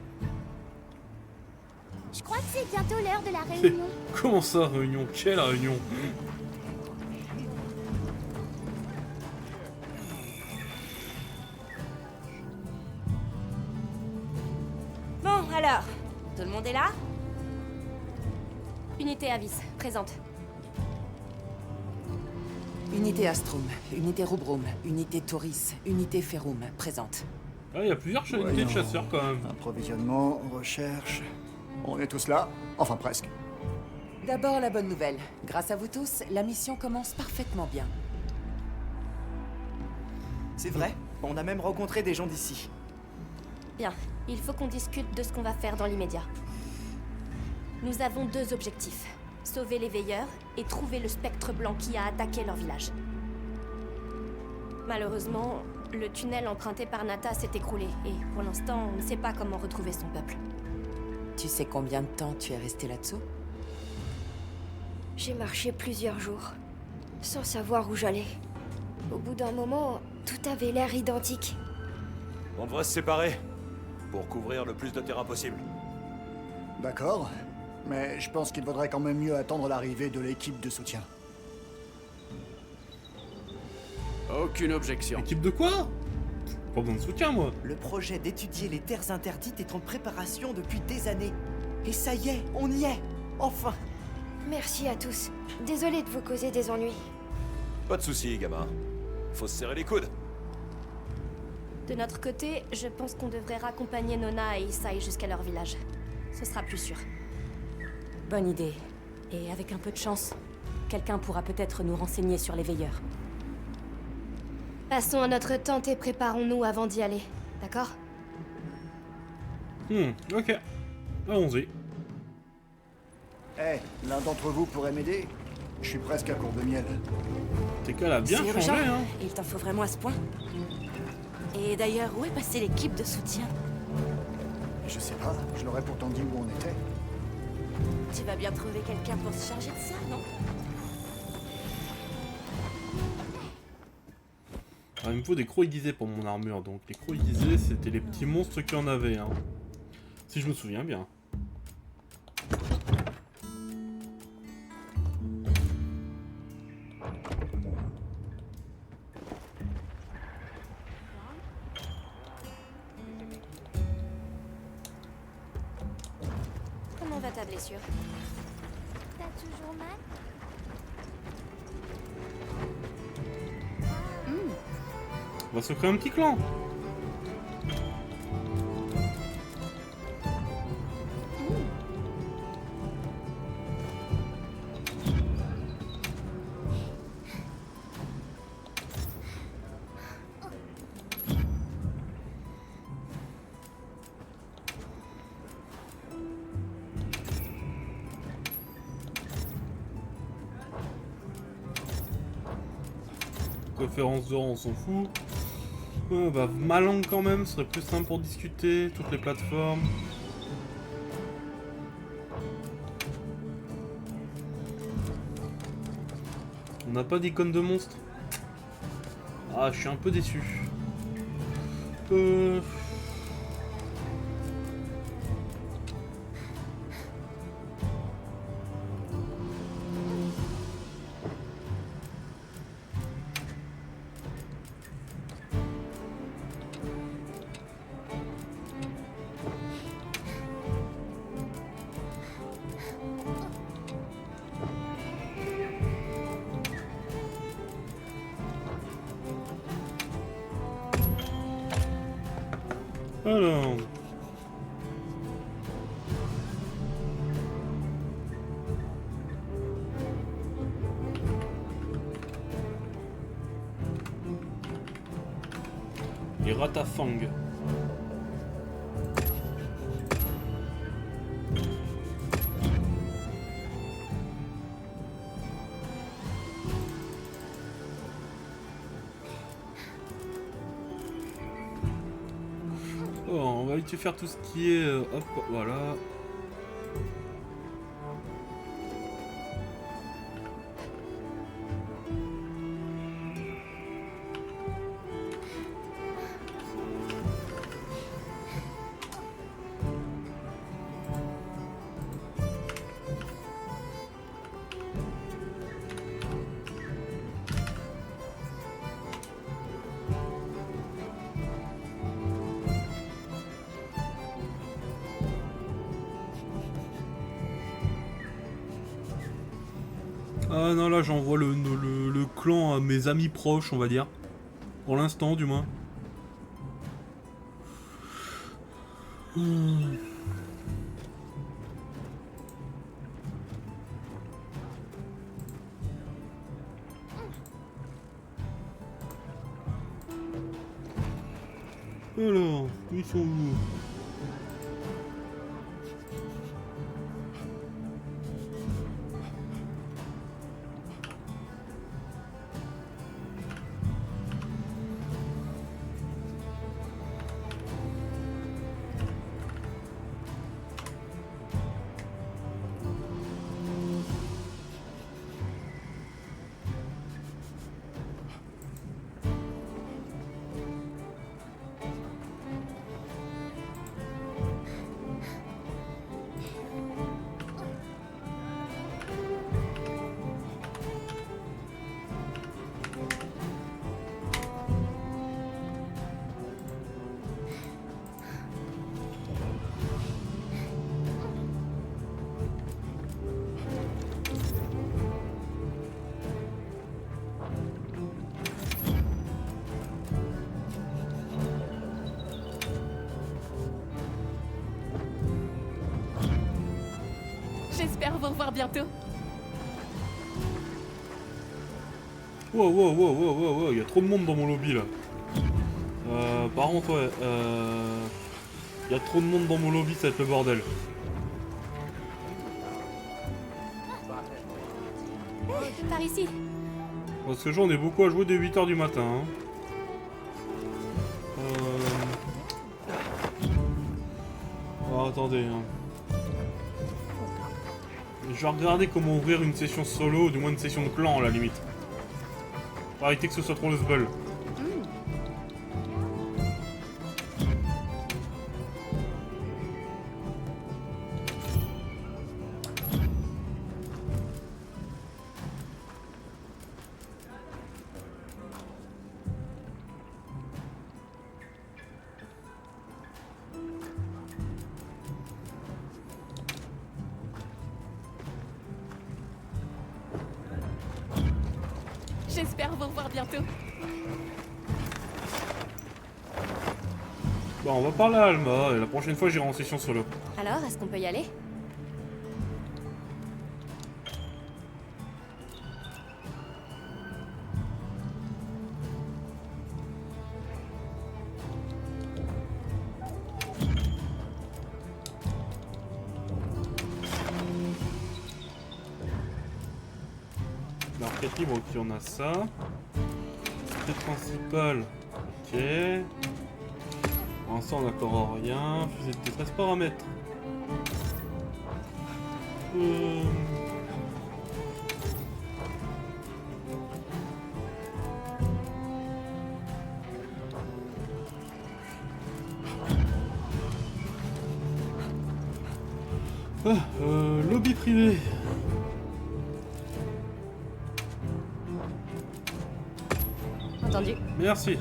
Je crois que c'est bientôt l'heure de la réunion. Comment ça, réunion? Quelle réunion? Bon, alors, tout le monde est là? Unité Avis, présente. Unité Astrum, unité Rubrum, unité Tauris, unité Ferrum, présente. Ah, il y a plusieurs unités de Voyons. chasseurs quand même. Approvisionnement, recherche... On est tous là? Enfin, presque. D'abord, la bonne nouvelle. Grâce à vous tous, la mission commence parfaitement bien. C'est vrai, on a même rencontré des gens d'ici. Bien, il faut qu'on discute de ce qu'on va faire dans l'immédiat. Nous avons deux objectifs. Sauver les veilleurs et trouver le spectre blanc qui a attaqué leur village. Malheureusement, le tunnel emprunté par Nata s'est écroulé et pour l'instant, on ne sait pas comment retrouver son peuple. Tu sais combien de temps tu es resté là-dessous? J'ai marché plusieurs jours, sans savoir où j'allais. Au bout d'un moment, tout avait l'air identique. On devrait se séparer. pour couvrir le plus de terrain possible. D'accord, mais je pense qu'il vaudrait quand même mieux attendre l'arrivée de l'équipe de soutien. Aucune objection. Équipe de quoi? Pas besoin de soutien, moi. Le projet d'étudier les terres interdites est en préparation depuis des années. Et ça y est, on y est. Enfin. Merci à tous. Désolé de vous causer des ennuis. Pas de soucis, gamin. Faut se serrer les coudes. De notre côté, je pense qu'on devrait raccompagner Nona et Isai jusqu'à leur village. Ce sera plus sûr. Bonne idée. Et avec un peu de chance, quelqu'un pourra peut-être nous renseigner sur les veilleurs. Passons à notre tente et préparons-nous avant d'y aller, d'accord? Ok. Allons-y. L'un d'entre vous pourrait m'aider? Je suis presque à court de miel. T'es qu'elle a bien C'est changé, urgent. hein. Il t'en faut vraiment à ce point? Et d'ailleurs, où est passée l'équipe de soutien? Je sais pas, je leur ai pourtant dit où on était. Tu vas bien trouver quelqu'un pour se charger de ça, non? Alors, il me faut des crocs aiguisés pour mon armure, donc les crocs aiguisés, c'était les petits monstres qui en avaient, hein. Si je me souviens bien. Comment va ta blessure? T'as toujours mal? On va se créer un petit clan. Conférence de rang, on s'en fout. Bah, ma langue quand même, ce serait plus simple pour discuter, toutes les plateformes. On n'a pas d'icône de monstre. Ah, je suis un peu déçu. Alors... les Ratafang. Oh, on va vite faire tout ce qui est... hop, voilà. Ah non, là j'envoie le clan à mes amis proches, on va dire. Pour l'instant, du moins. Alors, ils sont où? J'espère vous revoir bientôt. Wow, il y a trop de monde dans mon lobby là. Par contre, ouais, il y a trop de monde dans mon lobby, ça va être le bordel. Par ici. Parce que on est beaucoup à jouer dès 8 h du matin. Hein. Oh, attendez. Hein. Je vais regarder comment ouvrir une session solo, ou du moins une session de clan à la limite. Pour arrêter que ce soit trop le sbul. J'espère vous revoir bientôt. Bon, on va parler à Alma, et la prochaine fois j'irai en session solo. Alors, est-ce qu'on peut y aller? L'arcade libre, ok, on a ça. Secret principal, ok. Pour l'instant, on n'a encore rien. Fusée de T13 paramètres. Lobby privé. Entendu. Merci.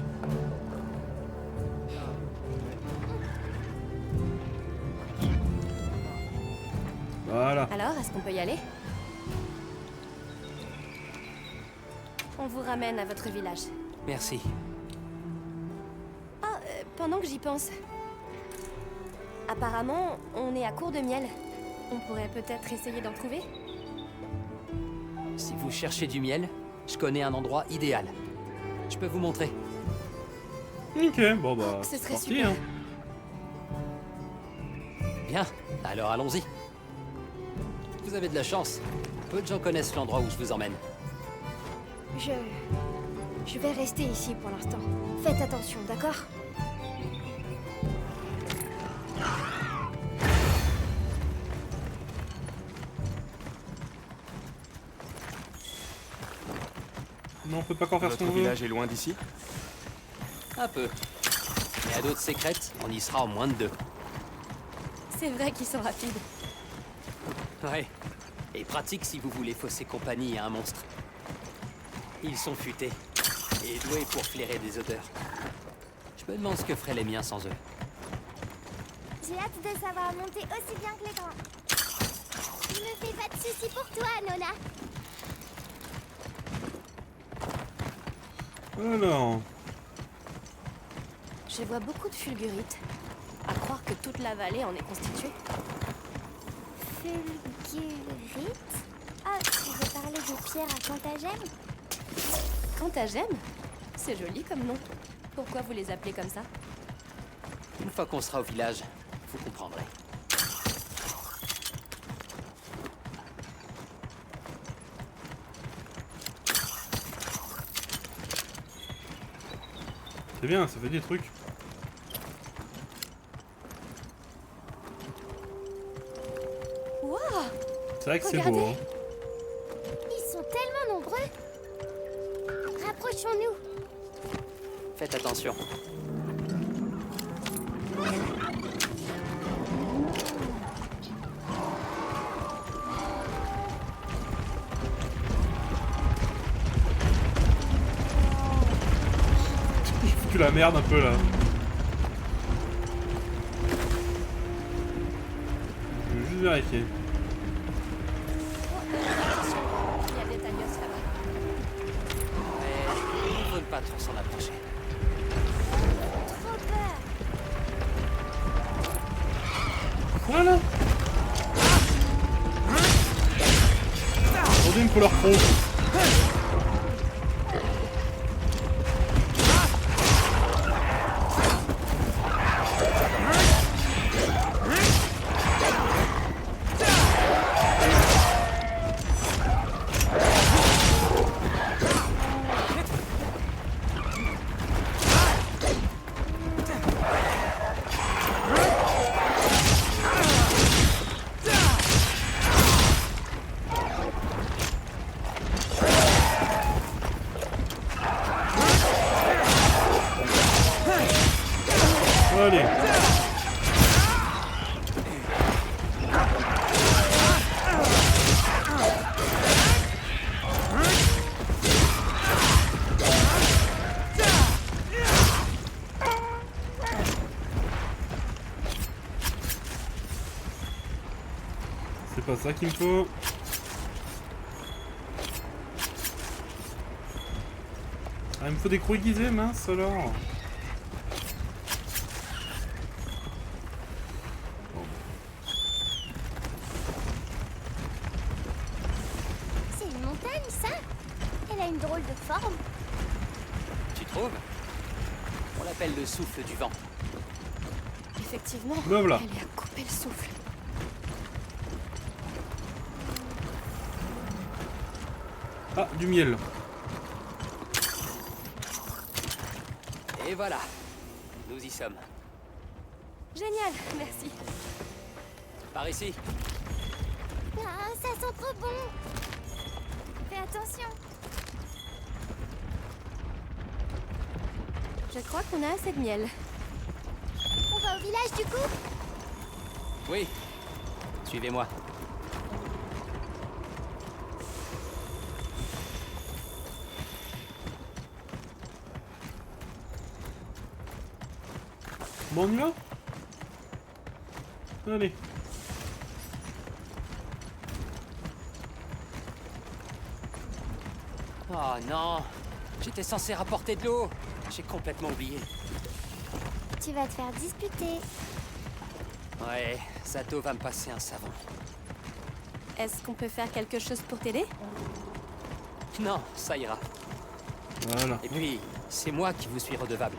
Voilà. Alors, est-ce qu'on peut y aller? On vous ramène à votre village. Merci. Ah, pendant que j'y pense. Apparemment, on est à court de miel. On pourrait peut-être essayer d'en trouver? Si vous cherchez du miel, je connais un endroit idéal. Je peux vous montrer. Ok, bon bah, ce serait parti, super. hein. Bien, alors allons-y. Vous avez de la chance. Peu de gens connaissent l'endroit où je vous emmène. Je vais rester ici pour l'instant. Faites attention, d'accord? Non, on peut pas encore faire ce Votre qu'on veut. village est loin d'ici? Un peu. Mais à d'autres secrètes, on y sera en moins de 2. C'est vrai qu'ils sont rapides. Ouais. Et pratique si vous voulez fausser compagnie à un monstre. Ils sont futés. Et doués pour flairer des odeurs. Je me demande ce que feraient les miens sans eux. J'ai hâte de savoir monter aussi bien que les grands. Ne fais pas de soucis pour toi, Nona. Alors... Je vois beaucoup de fulgurites. À croire que toute la vallée en est constituée. Fulgurite? Ah, tu veux parler de pierre à Cantagène? Cantagène? C'est joli comme nom. Pourquoi vous les appelez comme ça? Une fois qu'on sera au village, vous comprendrez. C'est bien, ça fait des trucs. Waouh! C'est vrai que c'est beau, Regardez. hein. Ils sont tellement nombreux. Rapprochons-nous. Faites attention. J'ai foutu la merde un peu là. Je vais juste vérifier. Il y a des taglios là-bas. Mais il faut ne pas trop s'en approcher. Trop peur. Voilà. faut leur tronche. Allez. C'est pas ça qu'il me faut. Ah, il me faut des crocs aiguisés, mince alors. C'est une montagne, ça? Elle a une drôle de forme. Tu trouves? On l'appelle le souffle du vent. Effectivement, Le voilà. elle est à couper le souffle. Ah, du miel. Et voilà, nous y sommes. Génial, merci. Par ici. Ah, ça sent trop bon. Fais attention. Je crois qu'on a assez de miel. On va au village du coup? Oui. Suivez-moi. Bon, on y va? Allez. Oh non, j'étais censé rapporter de l'eau. J'ai complètement oublié. Tu vas te faire disputer. Ouais, Sato va me passer un savon. Est-ce qu'on peut faire quelque chose pour t'aider? Non, ça ira. Voilà. Et puis, c'est moi qui vous suis redevable.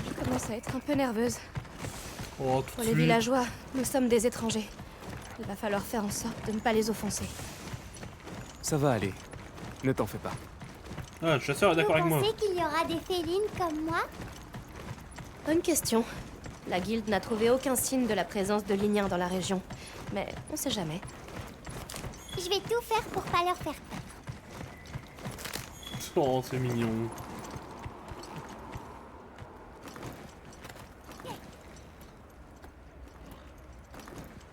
Je commence à être un peu nerveuse. Oh, tout Pour de les suite. villageois, nous sommes des étrangers. Il va falloir faire en sorte de ne pas les offenser. Ça va aller. Ne t'en fais pas. Ah, le chasseur est d'accord avec Vous moi. pensez qu'il y aura des félines comme moi? Bonne question. La guilde n'a trouvé aucun signe de la présence de Ligniens dans la région. Mais on sait jamais. Je vais tout faire pour pas leur faire peur. Oh, c'est mignon.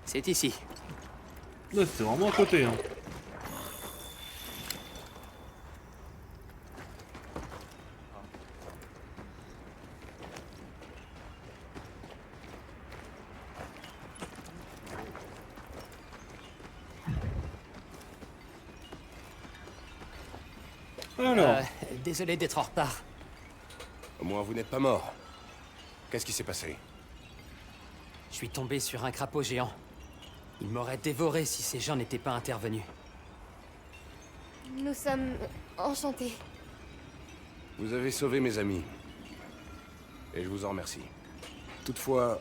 C'est ici. Ouais, c'était vraiment à côté. Hein. Alors, Désolé d'être en retard. Au moins, vous n'êtes pas mort. Qu'est-ce qui s'est passé? Je suis tombé sur un crapaud géant. Il m'aurait dévoré si ces gens n'étaient pas intervenus. Nous sommes enchantés. Vous avez sauvé mes amis. Et je vous en remercie. Toutefois,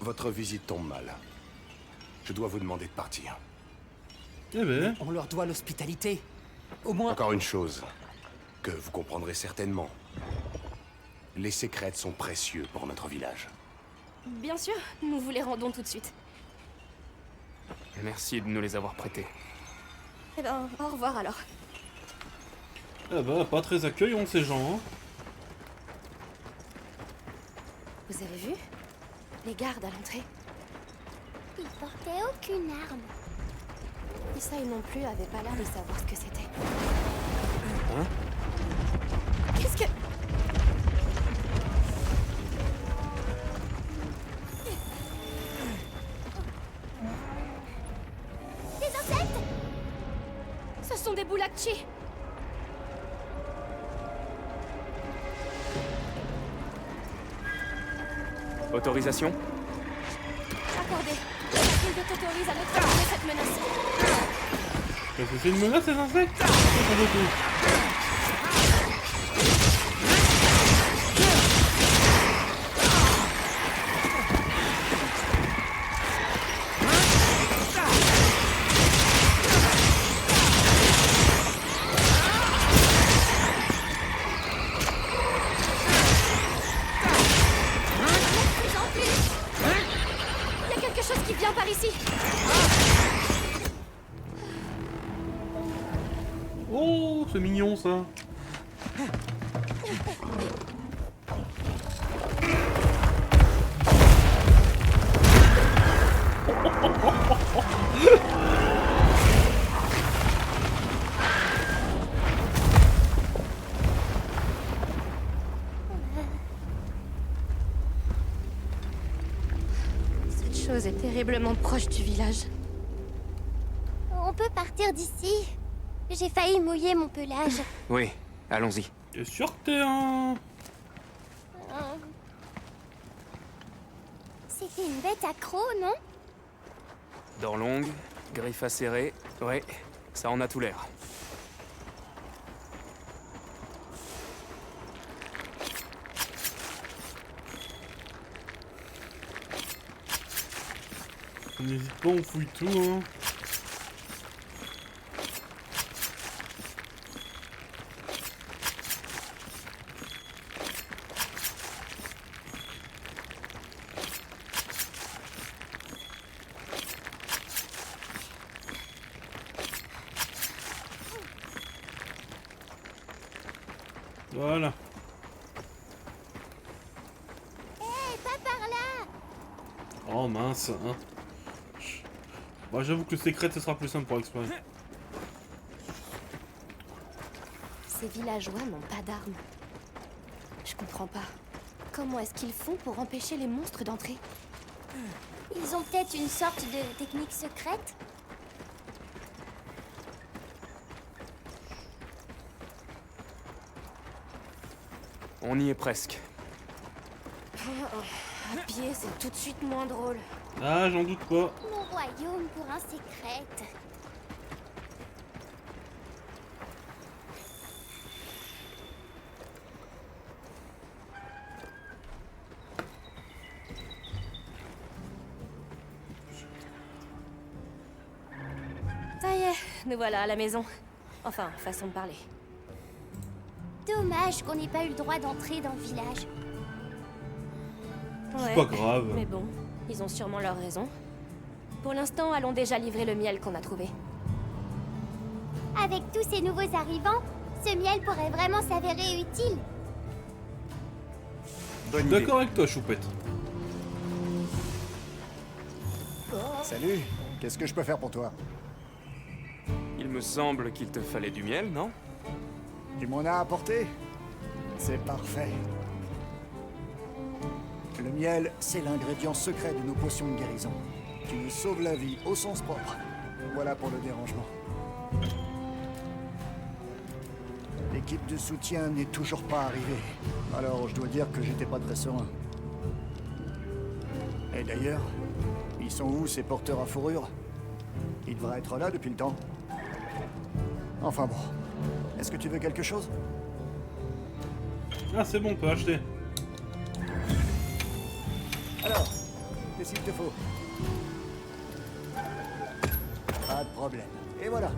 votre visite tombe mal. Je dois vous demander de partir. eh ben, On leur doit l'hospitalité. Au moins... Encore une chose, que vous comprendrez certainement. Les secrets sont précieux pour notre village. Bien sûr, nous vous les rendons tout de suite. Merci de nous les avoir prêtés. Eh ben, au revoir alors. ah bah, pas très accueillants ces gens. Hein. Vous avez vu? Les gardes à l'entrée. Ils portaient aucune arme. Isai non plus avait pas l'air de savoir ce que c'était. Hein? Qu'est-ce que... Des insectes! Ce sont des Bulakchi! Autorisation? Accordé. Attaquez Bondé t'autorise à neutraliser cette menace. Parce que c'est une menace, ces insectes? Pas beaucoup. Il y a quelque chose qui vient par ici. Oh, c'est mignon ça. Cette chose est terriblement proche du village. On peut partir d'ici. J'ai failli mouiller mon pelage. Oui, allons-y. T'es sûr que t'es un... C'était une bête accro, non? Dents longues, griffes acérées, ouais, ça en a tout l'air. N'hésite pas, on fouille tout, hein. Voilà. Hé, pas par là! Oh mince, hein. Bah j'avoue que le secret, ce sera plus simple pour explorer. Ces villageois n'ont pas d'armes. Je comprends pas. Comment est-ce qu'ils font pour empêcher les monstres d'entrer? Ils ont peut-être une sorte de technique secrète? On y est presque. À pied, c'est tout de suite moins drôle. Ah, j'en doute pas. Mon royaume pour un secrète. Ça y est, nous voilà à la maison. Enfin, façon de parler. Dommage qu'on n'ait pas eu le droit d'entrer dans le village. Ouais, pas grave. Mais bon, ils ont sûrement leurs raisons. Pour l'instant, allons déjà livrer le miel qu'on a trouvé. Avec tous ces nouveaux arrivants, ce miel pourrait vraiment s'avérer utile. D'accord avec toi, Choupette. Salut, qu'est-ce que je peux faire pour toi? Il me semble qu'il te fallait du miel, non? Tu m'en as apporté? C'est parfait. Le miel, c'est l'ingrédient secret de nos potions de guérison. Tu nous sauves la vie au sens propre. Voilà pour le dérangement. L'équipe de soutien n'est toujours pas arrivée. Alors, je dois dire que j'étais pas très serein. Et d'ailleurs, ils sont où ces porteurs à fourrure? Ils devraient être là depuis le temps. Enfin bon. Est-ce que tu veux quelque chose? Ah, c'est bon, on peut acheter. Alors, qu'est-ce qu'il te faut? Pas de problème. Et voilà.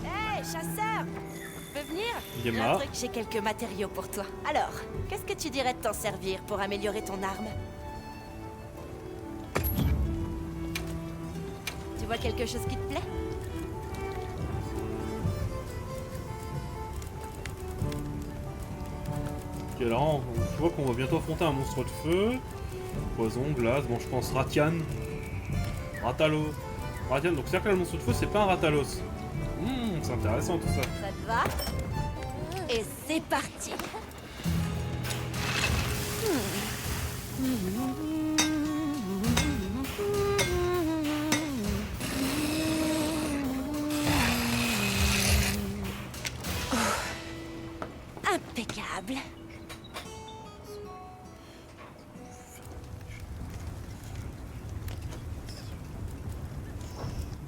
Hé, chasseur! Tu peux venir? Yema. Un truc, j'ai quelques matériaux pour toi. Alors, qu'est-ce que tu dirais de t'en servir pour améliorer ton arme? Tu vois quelque chose qui te plaît? Ok, alors, je vois qu'on va bientôt affronter un monstre de feu. Poison, glace, bon, je pense Ratian. Ratalo. Ratian, donc c'est-à-dire que le monstre de feu, c'est pas un Ratalos. C'est intéressant tout ça. Ça te va? Et c'est parti! Impeccable!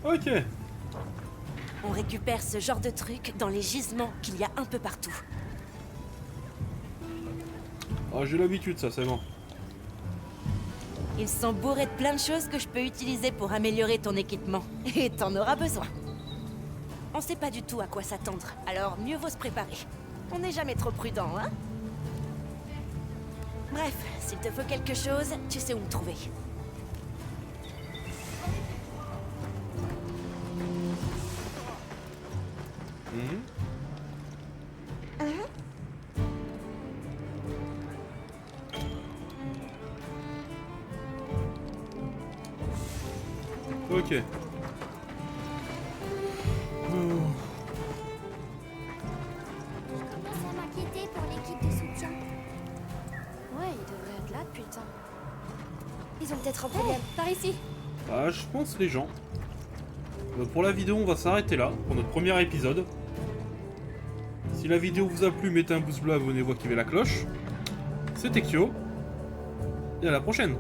Ok. On récupère ce genre de truc dans les gisements qu'il y a un peu partout. Ah, j'ai l'habitude, ça, c'est bon. Ils sont bourrés de plein de choses que je peux utiliser pour améliorer ton équipement. Et t'en auras besoin. On sait pas du tout à quoi s'attendre, alors mieux vaut se préparer. On n'est jamais trop prudent, hein? Bref, s'il te faut quelque chose, tu sais où me trouver. Ok. Je commence à m'inquiéter pour l'équipe de soutien. Ouais, ils devraient être là depuis le temps. Ils ont peut-être un problème. Par ici. Ah, je pense les gens. Pour la vidéo, on va s'arrêter là, pour notre premier épisode. Si la vidéo vous a plu, mettez un pouce bleu, abonnez-vous, activez la cloche. C'était Kyo. Et à la prochaine.